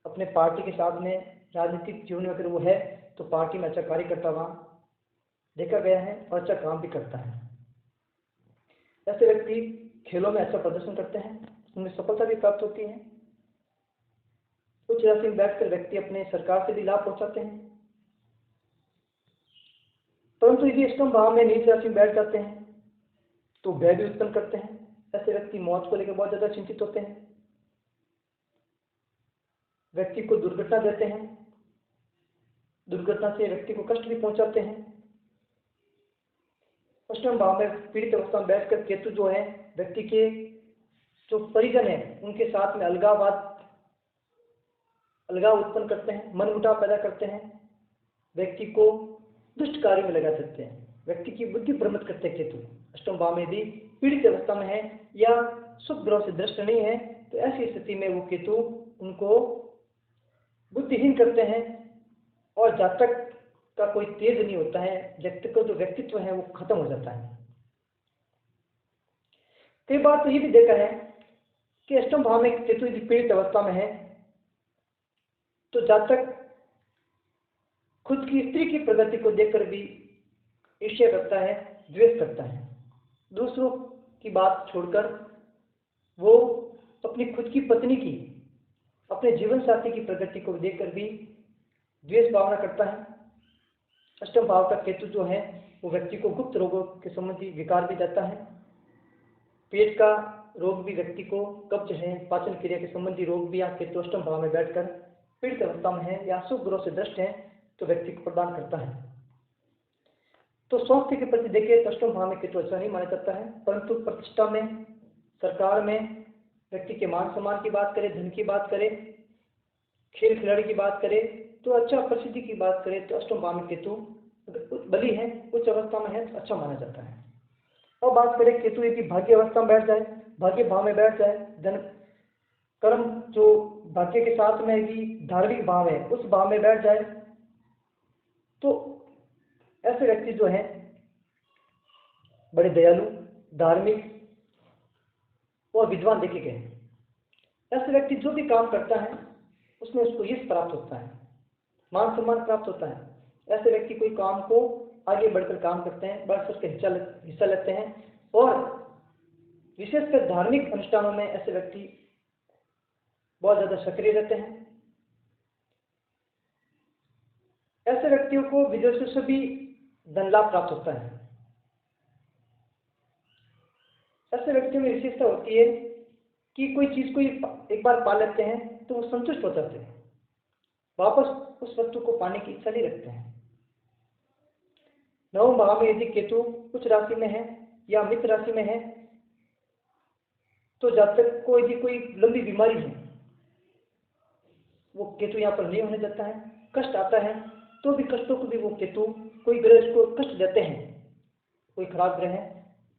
अपने पार्टी के साथ में राजनीतिक जीवन में अगर वो है तो पार्टी में अच्छा कार्य करता वहाँ देखा गया है और अच्छा काम भी करता है। ऐसे व्यक्ति खेलों में अच्छा प्रदर्शन करते हैं, उनमें सफलता भी प्राप्त होती है। उच्च राशि में बैठकर व्यक्ति अपने सरकार से भी लाभ पहुंचाते हैं। परंतु यदि अष्टम भाव में नीच राशि में बैठ जाते हैं तो भय भी उत्पन्न करते हैं। ऐसे व्यक्ति मौत को लेकर बहुत ज्यादा चिंतित होते हैं, व्यक्ति को दुर्घटना देते हैं, दुर्घटना से व्यक्ति को कष्ट भी पहुंचाते हैं। अष्टम भाव में पीड़ित अवस्था में बैठकर केतु जो है व्यक्ति के जो परिजन है उनके साथ में अलगाव उत्पन्न करते हैं, मनमुटाव पैदा करते हैं, व्यक्ति को दुष्ट कार्य में लगा सकते हैं, व्यक्ति की बुद्धि भ्रमित करते हैं। केतु अष्टम भाव में यदि पीड़ित अवस्था में है या शुभ ग्रह से दृष्ट नहीं है तो ऐसी स्थिति में वो केतु उनको बुद्धिहीन करते हैं और जातक का कोई तेज नहीं होता है, व्यक्ति का जो व्यक्तित्व है वो खत्म हो जाता है। कई बार तो ये भी देखा है कि अष्टम भाव में केतु यदि पीड़ित अवस्था में है तो जातक खुद की स्त्री की प्रगति को देखकर भी ईर्ष्या करता है, द्वेष करता है। दूसरों की बात छोड़कर वो अपनी खुद की पत्नी की, अपने जीवन साथी की प्रगति को देखकर भी द्वेष भावना करता है। अष्टम भाव का केतु जो है वो व्यक्ति को गुप्त रोगों के संबंधी विकार भी देता है। पेट का रोग भी व्यक्ति को, कब्ज है, पाचन क्रिया के संबंधी रोग भी यहाँ केतु अष्टम भाव में बैठकर पीड़ित अवस्था में है या शुभ ग्रह से दृष्ट है तो व्यक्ति को प्रदान करता है। तो स्वास्थ्य के प्रति देखिए तो अष्टम भाव में केतु अच्छा नहीं माना जाता है, परंतु प्रतिष्ठा में, सरकार में, व्यक्ति के मान सम्मान की बात करें, धन की बात करें, खेल खिलाड़ी की बात करें तो अच्छा, प्रसिद्धि की बात करें तो अष्टम भाव में केतु बली है, उच्च अवस्था में है तो अच्छा माना जाता है। और बात करें केतु यदि भाग्य अवस्था में बैठ जाए, भाग्य भाव में बैठ जाए, धन कर्म जो भाग्य के साथ में यदि धार्मिक भाव है उस भाव में बैठ जाए तो ऐसे व्यक्ति जो है बड़े दयालु, धार्मिक और विद्वान देखे गए। ऐसे व्यक्ति जो भी काम करता है उसमें उसको यश प्राप्त होता है, मान सम्मान प्राप्त होता है। ऐसे व्यक्ति कोई काम को आगे बढ़कर काम करते हैं, बढ़ चढ़ के हिस्सा लेते हैं और विशेषकर धार्मिक अनुष्ठानों में ऐसे व्यक्ति बहुत ज्यादा सक्रिय रहते हैं। ऐसे व्यक्तियों को विदेशों से भी धन लाभ प्राप्त होता है। ऐसे व्यक्तियों में विशेषता होती है कि कोई चीज को एक बार पा लेते हैं तो वो संतुष्ट हो जाते हैं, वापस उस वस्तु को पाने की इच्छा नहीं रखते हैं। नवम भाव में यदि केतु उच्च राशि में है या मित्र राशि में है तो जातक को यदि कोई लंबी बीमारी है वो केतु यहाँ पर नहीं होने देता है। कष्ट आता है तो भी कष्टों को भी वो केतु, कोई ग्रह इसको कष्ट देते हैं, कोई खराब ग्रह है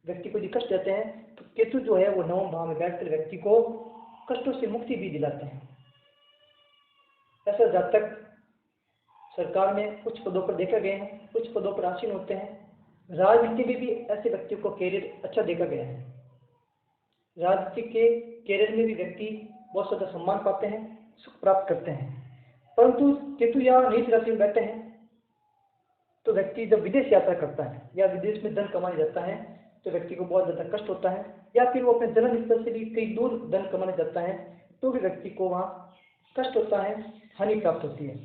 व्यक्ति को यदि कष्ट देते हैं तो केतु जो है वो नवम भाव में बैठकर व्यक्ति को कष्टों से मुक्ति भी दिलाते हैं। ऐसा जातक सरकार में कुछ पदों पर देखा गया है, कुछ पदों पर आसीन होते हैं। राजनीति में भी ऐसे व्यक्तियों को कैरियर अच्छा देखा गया है। राजनीति के कैरियर में भी व्यक्ति बहुत ज्यादा सम्मान पाते हैं, सुख प्राप्त करते हैं। परंतु केतु या नीच राशि में बैठे हैं तो व्यक्ति जब विदेश यात्रा करता है या विदेश में धन कमाने जाता है तो व्यक्ति को बहुत ज्यादा कष्ट होता है, या फिर वो अपने जन्म स्थल से भी कई दूर धन कमाने जाता है तो भी व्यक्ति को वहाँ कष्ट होता है, हानि प्राप्त होती है।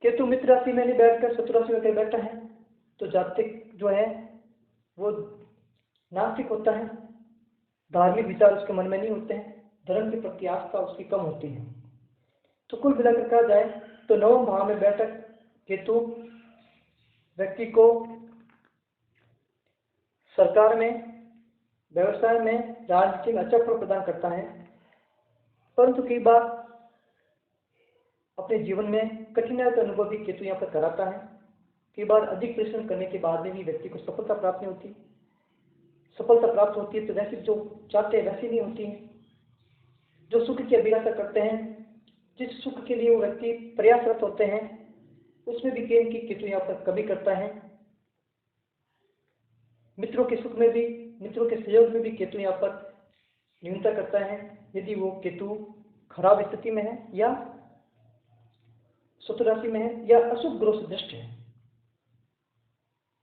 केतु मित्र राशि में नहीं बैठकर शत्रु राशि में कहीं बैठा है तो जातक जो है वो नास्तिक होता है, धार्मिक विचार उसके मन में नहीं होते हैं, धर्म के प्रति आस्था उसकी कम होती है। तो कुल मिलाकर कहा जाए तो नवम भाव में बैठक केतु व्यक्ति को सरकार में, व्यवसाय में, राजनीति में अच्छा फल प्रदान करता है, परंतु कई बार अपने जीवन में कठिनाई का अनुभव भी केतु यहाँ पर कराता है। कई बार अधिक परिश्रम करने के बाद में भी व्यक्ति को सफलता प्राप्त नहीं होती। सफलता प्राप्त होती है तो वैसे जो चाहते हैं वैसी नहीं होती है। जो सुख की अभिलाषा करते हैं, जिस सुख के लिए वो व्यक्ति प्रयासरत होते हैं, उसमें भी केतु यहाँ पर कमी करता है। मित्रों के सुख में भी, मित्रों के सहयोग में भी केतु यहाँ पर न्यूनता करता है। यदि वो केतु खराब स्थिति में है या शत्रु राशि में है या अशुभ ग्रह से दृष्ट है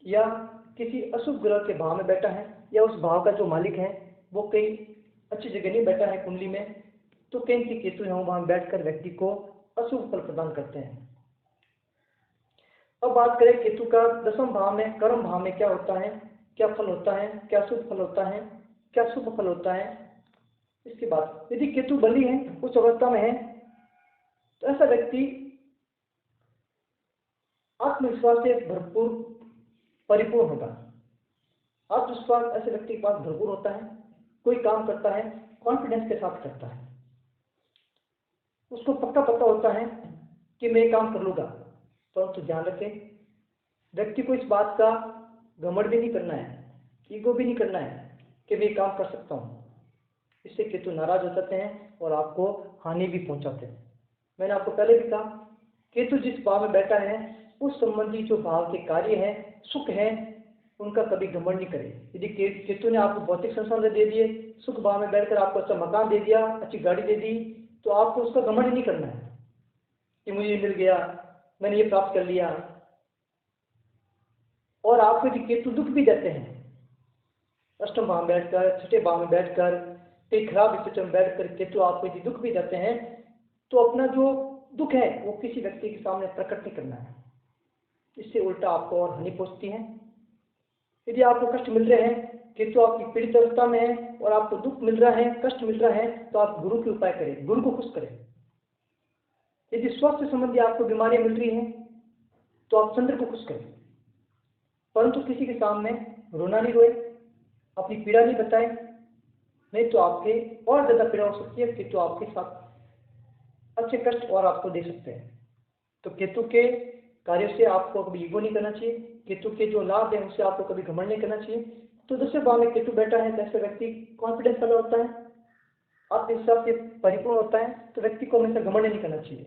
या किसी अशुभ ग्रह के भाव में बैठा है या उस भाव का जो मालिक है वो कहीं अच्छी जगह नहीं बैठा है कुंडली में, तो कहीं की केतु है वहां बैठकर व्यक्ति को अशुभ फल प्रदान करते हैं। अब बात करें केतु का दसम भाव में, कर्म भाव में क्या होता है, क्या फल होता है, क्या शुभ फल होता है, क्या शुभ फल होता है। इसके बाद यदि केतु बली है, उच्च अवस्था में है, तो ऐसा व्यक्ति आत्मविश्वास से भरपूर परिपूर्ण होगा। आत्मविश्वास ऐसे व्यक्ति के पास भरपूर होता है, कोई काम करता है कॉन्फिडेंस के साथ करता है, उसको पक्का पता होता है कि मैं काम कर लूंगा। परंतु ध्यान रखें, व्यक्ति को इस बात का घमंड भी नहीं करना है, ईगो भी नहीं करना है कि मैं काम कर सकता हूँ। इससे केतु नाराज हो जाते हैं और आपको हानि भी पहुंचाते हैं। मैंने आपको पहले भी कहा, केतु जिस भाव में बैठा है उस संबंधी जो भाव के कार्य है, सुख है, उनका कभी घमंड नहीं करें। यदि केतु ने आपको भौतिक संसाधन दे दिए, सुख भाव में बैठकर आपको अच्छा मकान दे दिया, अच्छी गाड़ी दे दी, तो आपको उसका घमंड नहीं करना है कि मुझे मिल गया, मैंने ये प्राप्त कर लिया। और आपको यदि केतु दुख भी देते हैं, अष्टम भाव में बैठकर, छठे भाव में बैठकर, कई खराब स्थिति में बैठकर केतु आपको यदि दुख भी देते हैं, तो अपना जो दुख है वो किसी व्यक्ति के सामने प्रकट नहीं करना है। इससे उल्टा आपको और हानि पहुंचती है। यदि आपको कष्ट मिल रहे हैं, केतु आपकी पीड़ित अवस्था में है और आपको दुख मिल रहा है, कष्ट मिल रहा है, तो आप गुरु के उपाय करें, गुरु को खुश करें। यदि स्वास्थ्य संबंधी आपको बीमारियां मिल रही हैं, तो आप चंद्र को खुश करें, परंतु किसी के सामने रोना नहीं रोए, अपनी पीड़ा नहीं बताए, नहीं तो आपके और ज्यादा पीड़ा हो सकती है। केतु आपके साथ अच्छे कष्ट और आपको दे सकते हैं। तो केतु के कार्यों से आपको कभी ईगो नहीं करना चाहिए, केतु के जो लाभ है उससे आपको कभी घमंड नहीं करना चाहिए। तो दूसरे भाव में केतु बैठा है, जैसे व्यक्ति कॉन्फिडेंस वाला होता है, आत्मविश्वास से परिपूर्ण होता है, तो व्यक्ति को हमेशा घमंड नहीं करना चाहिए।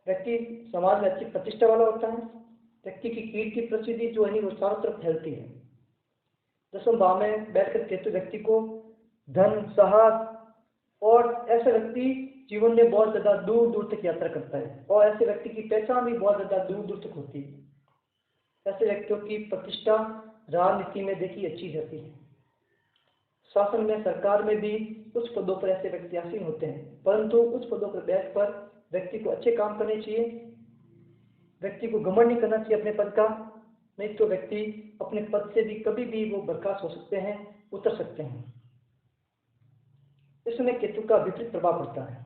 व्यक्ति समाज में अच्छी प्रतिष्ठा वाला होता है, व्यक्ति की कीर्ति प्रसिद्धि जो है वो चारों तरफ फैलती है। दसम भाव में बैठकर केतु व्यक्ति को धन, साहस, और ऐसे व्यक्ति जीवन में बहुत ज्यादा दूर दूर तक यात्रा करता है और ऐसे व्यक्ति की पहचान भी बहुत ज्यादा दूर दूर तक होती है। ऐसे व्यक्तियों की प्रतिष्ठा राजनीति में देखी अच्छी जाती है। शासन में, सरकार में भी उच्च पदों पर ऐसे व्यक्ति आसीन होते हैं, परंतु उच्च पदों पर बैठकर व्यक्ति को अच्छे काम करने चाहिए, व्यक्ति को घमंड नहीं करना चाहिए अपने पद का, नहीं तो व्यक्ति अपने पद से भी कभी भी वो बर्खास्त हो सकते हैं, उतर सकते हैं। इसमें केतु का विपरीत प्रभाव पड़ता है।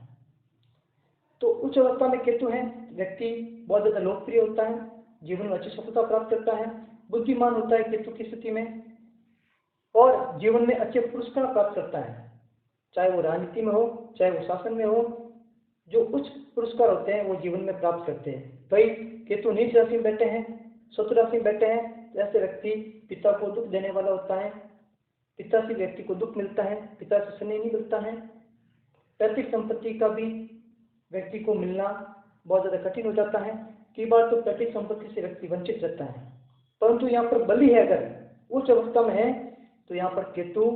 तो उच्च अवस्था में केतु है, व्यक्ति बहुत ज्यादा लोकप्रिय होता है, जीवन में अच्छी सफलता प्राप्त करता है, बुद्धिमान होता है केतु की स्थिति में, और जीवन में अच्छे पुरस्कार प्राप्त करता है, चाहे वो राजनीति में हो, चाहे वो शासन में हो। जो उच्च पुरस्कार होते हैं वो जीवन में प्राप्त करते हैं। भाई केतु नीच राशि में बैठे हैं, शत्रु राशि में बैठे हैं, तो ऐसे व्यक्ति पिता को दुख देने वाला होता है, पिता से व्यक्ति को दुख मिलता है, पिता से स्नेह नहीं मिलता है। पैतृक संपत्ति का भी व्यक्ति को मिलना बहुत ज्यादा कठिन हो जाता है। कई बार तो पैतृक संपत्ति से व्यक्ति वंचित रहता है। परंतु यहाँ पर बली है, अगर उच्च अवस्था में है, तो यहाँ पर केतु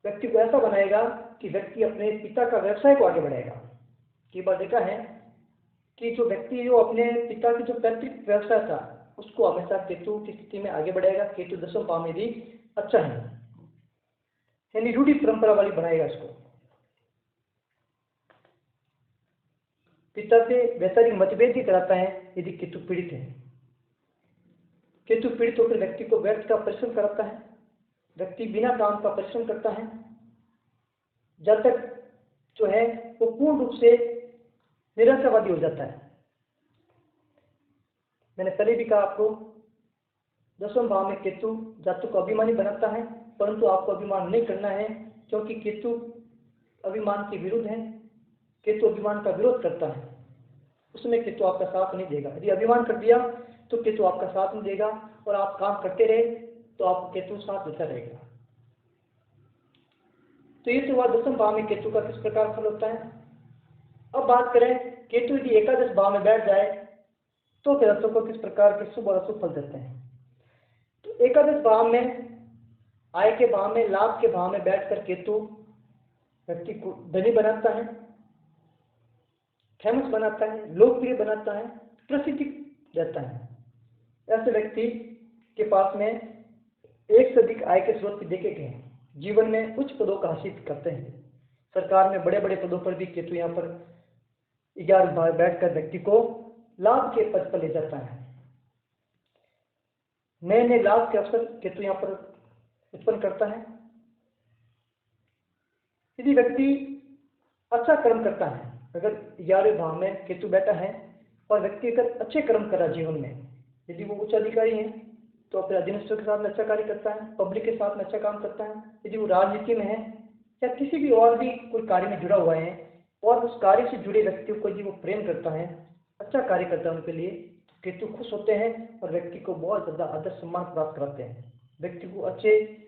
व्यक्ति को ऐसा बनाएगा कि व्यक्ति अपने पिता का व्यवसाय को आगे बढ़ाएगा। कई बार देखा है कि जो व्यक्ति जो अपने पिता की जो पैतृक व्यवसाय था उसको हमेशा केतु की स्थिति में आगे बढ़ाएगा। केतु दसम भाव में भी अच्छा है, यानी रूढ़ी परंपरा वाली बनाएगा इसको। पिता से वैचारिक मतभेद भी कराता है यदि केतु पीड़ित है। केतु पीड़ित होकर व्यक्ति को व्यर्थ का परिश्रम कराता है, व्यक्ति बिना काम का परिश्रम करता है, जब तक जो है वो पूर्ण रूप से निराशावादी हो जाता है। मैंने पहले भी कहा आपको, दसम भाव में केतु जातक को अभिमानी बनाता है, परंतु आपको अभिमान नहीं करना है, क्योंकि केतु अभिमान के विरुद्ध है। केतु अभिमान का विरोध करता है, उसमें केतु आपका साथ नहीं देगा। यदि अभिमान कर दिया तो केतु आपका साथ नहीं देगा, और आप काम करते रहे तो आपको केतु साथ देता रहेगा। तो ये तो हुआ दसम भाव में केतु का किस प्रकार फल होता है। अब बात करें केतु यदि एकादश भाव में बैठ जाए तो ग्रहों को किस प्रकार के शुभ और अशुभ फल देते हैं। तो एकादश भाव में, आय के भाव में, लाभ के भाव में बैठकर केतु व्यक्ति को धनी बनाता है, फेमस बनाता है, लोकप्रिय बनाता है, प्रसिद्धि देता है। ऐसे व्यक्ति के पास में एक से अधिक आय के स्रोत भी देखे गए हैं, जीवन में उच्च पदों का हासिल करते हैं। सरकार में बड़े बड़े पदों पर भी केतु यहाँ पर 11 बार बैठकर व्यक्ति को लाभ के पद पर ले जाता है। नए नए लाभ के अवसर केतु यहाँ पर उत्पन्न करता है। यदि व्यक्ति अच्छा कर्म करता है, अगर 11वें भाव में केतु बैठा है और व्यक्ति अगर अच्छे कर्म कर रहा जीवन में, यदि वो उच्च अधिकारी है तो अपने अधीनस्थों के साथ में अच्छा कार्य करता है, पब्लिक के साथ में अच्छा काम करता है। यदि वो राजनीति में है या किसी भी और भी कोई कार्य में जुड़ा हुआ है और उस कार्य से जुड़े व्यक्तियों को यदि वो प्रेम करता है, अच्छा कार्य करता है उनके लिए, तो केतु खुश होते हैं और व्यक्ति को बहुत ज़्यादा आदर सम्मान प्राप्त कराते हैं, व्यक्ति को अच्छे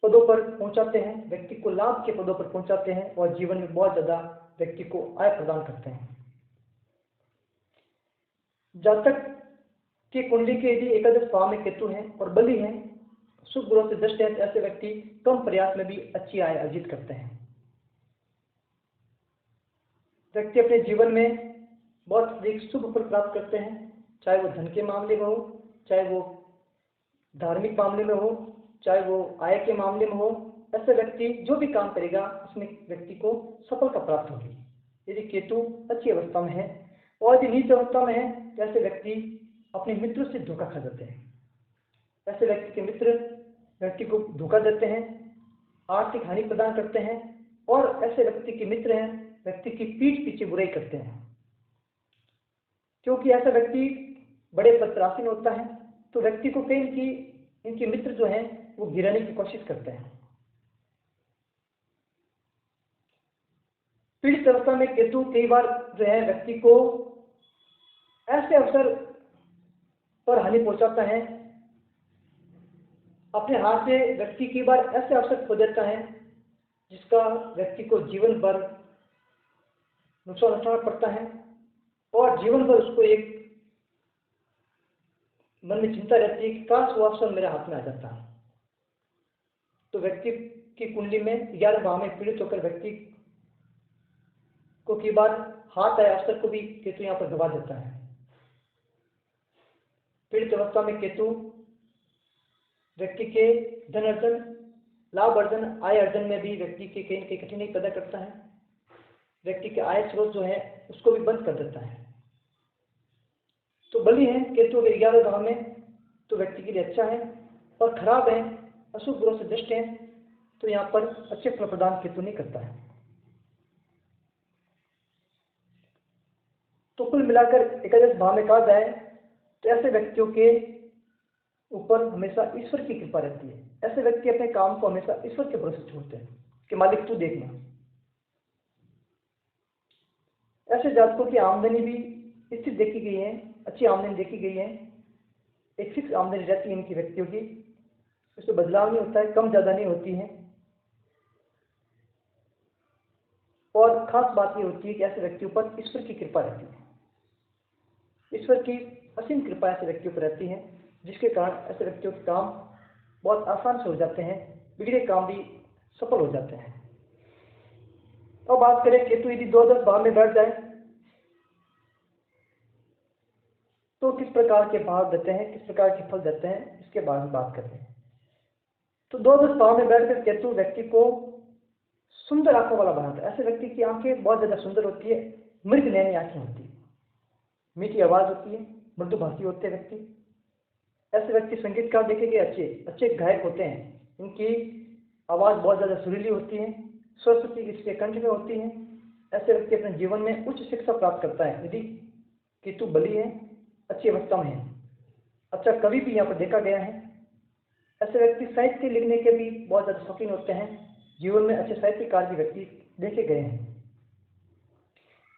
पदों पर पहुंचाते हैं, व्यक्ति को लाभ के पदों पर पहुंचाते हैं और जीवन में बहुत ज़्यादा व्यक्ति को आय प्रदान करते हैं। जातक की कुंडली के यदि एकादश भाव में केतु है और बलि है, शुभ ग्रहों से दृष्ट है, तो ऐसे व्यक्ति कम प्रयास में भी अच्छी आय अर्जित करते हैं। व्यक्ति अपने जीवन में बहुत अधिक शुभ फल प्राप्त करते हैं, चाहे वो धन के मामले में हो, चाहे वो धार्मिक मामले में हो, चाहे वो आय के मामले में हो। ऐसे व्यक्ति जो भी काम करेगा उसमें व्यक्ति को सफलता प्राप्त होगी यदि केतु अच्छी अवस्था में है। और यदि नीच अवस्था में है तो ऐसे व्यक्ति अपने मित्रों से धोखा खा जाते हैं। ऐसे व्यक्ति के मित्र व्यक्ति को धोखा देते हैं, आर्थिक हानि प्रदान करते हैं और ऐसे व्यक्ति के मित्र हैं व्यक्ति की पीठ पीछे बुराई करते हैं, क्योंकि ऐसा व्यक्ति बड़े पद पर आसीन होता है तो व्यक्ति को कहीं की इनके मित्र जो हैं वो गिराने की कोशिश करते हैं। पीड़ित अवस्था में केतु कई बार जो है व्यक्ति को ऐसे अवसर पर हानि पहुंचाता है, अपने हाथ से व्यक्ति कई बार ऐसे अवसर खो देता है जिसका व्यक्ति को जीवन भर नुकसान उठाना पड़ता है और जीवन भर उसको एक मन में चिंता रहती है कि काश वो अवसर मेरे हाथ में आ जाता। तो व्यक्ति की कुंडली में 11 भाव में पीड़ित होकर व्यक्ति को कई बार हाथ आए अवसर को भी केतु यहाँ पर गवा देता है। पीड़ित अवस्था में केतु व्यक्ति के धन अर्जन, लाभ अर्जन, आय अर्जन में भी व्यक्ति के कहीं न कहीं कठिनाई पैदा करता है। व्यक्ति के आय स्रोत जो है उसको भी बंद कर देता है। तो बलि है केतु अगर 11 भाव में तो व्यक्ति के लिए अच्छा है, और खराब है, अशुभ ग्रहों से दृष्ट है, तो यहाँ पर अच्छे फल प्रदान केतु नहीं करता है। तो कुल मिलाकर 11 भाव में कहा जाए तो ऐसे व्यक्तियों के ऊपर हमेशा ईश्वर की कृपा रहती है। ऐसे व्यक्ति अपने काम को हमेशा ईश्वर के भरोसे छोड़ते हैं कि मालिक तू देखना। ऐसे जातकों की आमदनी भी स्थिर देखी गई है, अच्छी आमदनी देखी गई है, एक फिक्स आमदनी रहती है इनकी व्यक्तियों की, उसमें बदलाव नहीं होता है, कम ज़्यादा नहीं होती है। और खास बात ये होती है कि ऐसे व्यक्तियों पर ईश्वर की कृपा रहती है, ईश्वर की असीम कृपा ऐसे व्यक्तियों पर रहती है, जिसके कारण ऐसे व्यक्तियों के काम बहुत आसान से हो जाते हैं, बिगड़े काम भी सफल हो जाते हैं। अब बात करें केतु यदि 2-10 भाव में बैठ जाए तो किस प्रकार के भाव देते हैं, किस प्रकार के फल देते हैं, इसके बारे में बात करते हैं। तो 2-10 भाव में बैठकर केतु व्यक्ति को सुंदर आंखों वाला बनाता है। ऐसे व्यक्ति की आंखें बहुत ज्यादा सुंदर होती है, मृग नैनी आंखें होती है, मीठी आवाज होती है, मृदुभाषी होते हैं व्यक्ति। ऐसे व्यक्ति संगीतकार देखे गए अच्छे गायक होते हैं, इनकी आवाज बहुत ज्यादा सुरीली होती है, सरस्वती इसके कंठ में होती है। ऐसे व्यक्ति अपने जीवन में उच्च शिक्षा प्राप्त करता है यदि केतु बलि है, अच्छी अवस्था में है, अच्छा कवि भी यहाँ पर देखा गया है। ऐसे व्यक्ति साहित्य लिखने के भी बहुत ज्यादा शौकीन होते हैं, जीवन में अच्छे साहित्यकार भी व्यक्ति देखे गए हैं।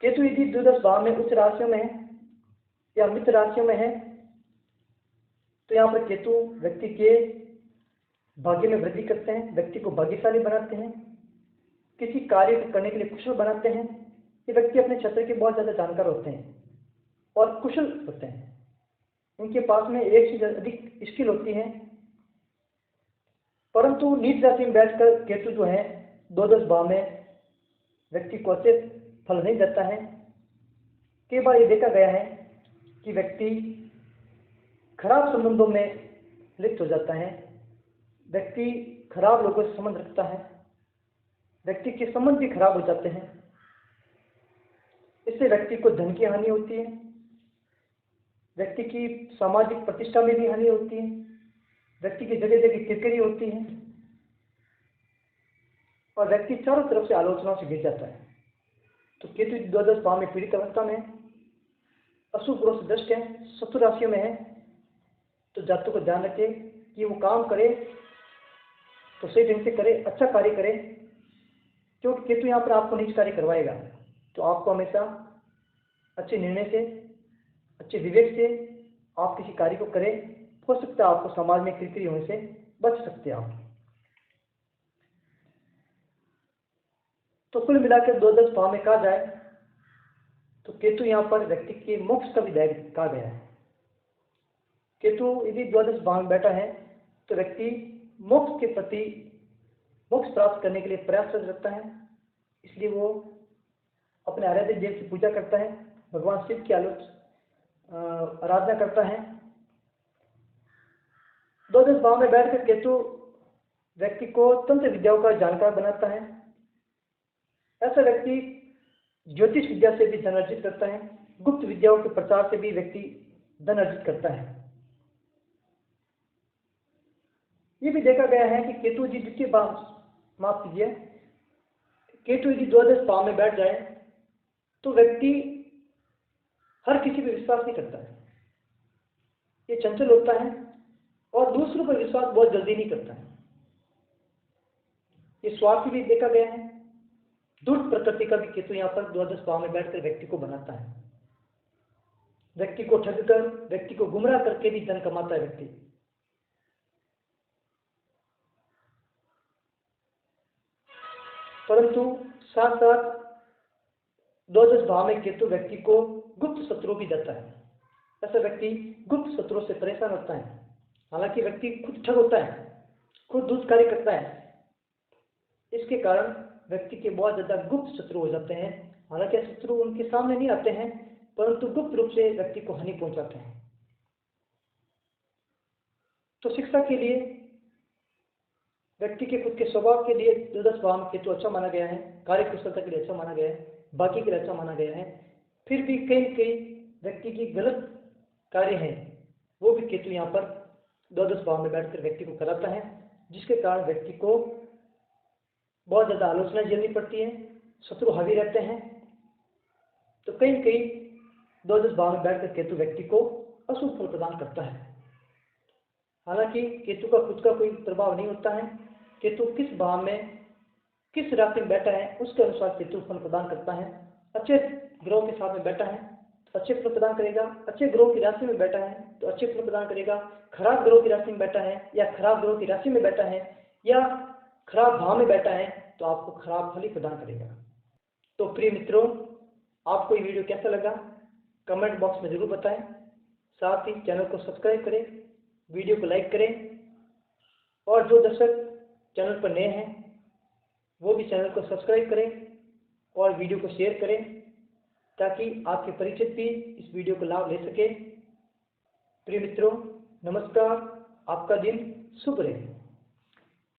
केतु यदि 2-10 भाव में उच्च राशियों में है या मित्र राशियों में है तो यहाँ पर केतु व्यक्ति के भाग्य में वृद्धि करते हैं, व्यक्ति को भाग्यशाली बनाते हैं, किसी कार्य को करने के लिए कुशल बनाते हैं। ये व्यक्ति अपने क्षेत्र के बहुत ज्यादा जानकार होते हैं और कुशल होते हैं, उनके पास में एक से अधिक स्किल होती है। परंतु नीच राशि में बैठकर केतु जो है द्वादश भाव में व्यक्ति को अच्छे फल नहीं देता है। कई बार ये देखा गया है कि व्यक्ति खराब संबंधों में लिप्त हो जाता है, व्यक्ति खराब लोगों से संबंध रखता है, व्यक्ति के संबंध भी खराब हो जाते हैं। इससे व्यक्ति को धन की हानि होती है, व्यक्ति की सामाजिक प्रतिष्ठा में भी हानि होती है, व्यक्ति की जगह जगह किरकिरी होती है और व्यक्ति चारों तरफ से आलोचनाओं से घिर जाता है। तो केतु द्वादश भाव में पीड़ित अवस्था में अशुभ ग्रह से दृष्ट है, शत्रु राशियों में है, तो जातकों को ध्यान रखे कि वो काम करे तो सही ढंग से करे, अच्छा कार्य करे, क्योंकि केतु यहाँ पर आपको नीच कार्य करवाएगा। तो आपको हमेशा अच्छे निर्णय से, अच्छे विवेक से आप किसी कार्य को करें, हो सकता है आपको समाज में किरकिरी होने से बच सकते हैं आप। तो कुल मिलाकर द्वादश भाव में कहा जाए तो केतु यहाँ पर व्यक्ति के मोक्ष का भी दायित्व कहा गया है। केतु यदि द्वादश भाव में बैठा है तो व्यक्ति मोक्ष के प्रति, मोक्ष प्राप्त करने के लिए प्रयासरत रहता है, इसलिए वो अपने आराध्य देव की पूजा करता है, भगवान शिव की आराधना करता है। द्वादश भाव में बैठकर केतु व्यक्ति को तंत्र विद्याओं का जानकार बनाता है। ऐसा व्यक्ति ज्योतिष विद्या से भी धन अर्जित करता है, गुप्त विद्याओं के प्रचार से भी व्यक्ति धन अर्जित करता है। ये भी देखा गया है कि केतु जी द्वितीय भाव, माफ कीजिए, केतु यदि द्वादश भाव में बैठ जाए तो व्यक्ति हर किसी पर विश्वास नहीं करता है, ये चंचल होता है और दूसरों पर विश्वास बहुत जल्दी नहीं करता है। ये स्वार्थी भी देखा गया है। दुष्ट प्रकृति का भी केतु यहाँ पर द्वादश भाव में बैठकर व्यक्ति को बनाता है, व्यक्ति को ठगकर, व्यक्ति को गुमराह करके भी धन कमाता है व्यक्ति। परंतु साथ साथ द्वादश भाव में केतु व्यक्ति को गुप्त शत्रु भी देता है। ऐसा व्यक्ति गुप्त शत्रुओं से परेशान होता है। हालांकि व्यक्ति खुद ठग होता है, खुद दुष्ट कार्य करता है, इसके कारण व्यक्ति के बहुत ज्यादा गुप्त शत्रु हो जाते हैं। हालांकि शत्रु उनके सामने नहीं आते हैं, परंतु गुप्त रूप से व्यक्ति को हानि पहुंचाते हैं। तो शिक्षा के लिए, व्यक्ति के खुद के स्वभाव के लिए द्वादश भाव में केतु अच्छा माना गया है, कार्य कुशलता के लिए अच्छा माना गया है, बाकी के लिए अच्छा माना गया है। फिर भी कई व्यक्ति की गलत कार्य हैं, वो भी केतु यहाँ पर द्वादश भाव में बैठकर व्यक्ति को कराता है, जिसके कारण व्यक्ति को बहुत ज्यादा आलोचना झेलनी पड़ती है, शत्रु हावी रहते हैं। तो कई द्वादश भाव में बैठकर केतु व्यक्ति को अशुभ फल प्रदान करता है। हालांकि केतु का खुद का कोई प्रभाव नहीं होता है। केतु किस भाव में, किस राशि में बैठा है, उसके अनुसार केतु फल प्रदान करता है। अच्छे ग्रहों के साथ में बैठा है तो अच्छे फल प्रदान करेगा, अच्छे ग्रहों की राशि में बैठा है तो अच्छे फल प्रदान करेगा। खराब ग्रहों की राशि में बैठा है या खराब ग्रहों की राशि में बैठा है या खराब भाव में बैठा है तो आपको खराब फल ही प्रदान करेगा। तो प्रिय मित्रों, आपको ये वीडियो कैसा लगा कमेंट बॉक्स में जरूर बताएं। साथ ही चैनल को सब्सक्राइब करें, वीडियो को लाइक करें और जो दर्शक चैनल पर नए हैं वो भी चैनल को सब्सक्राइब करें और वीडियो को शेयर करें, ताकि आपके परिचित भी इस वीडियो को लाभ ले सके। प्रिय मित्रों, नमस्कार, आपका दिन शुभ रहे।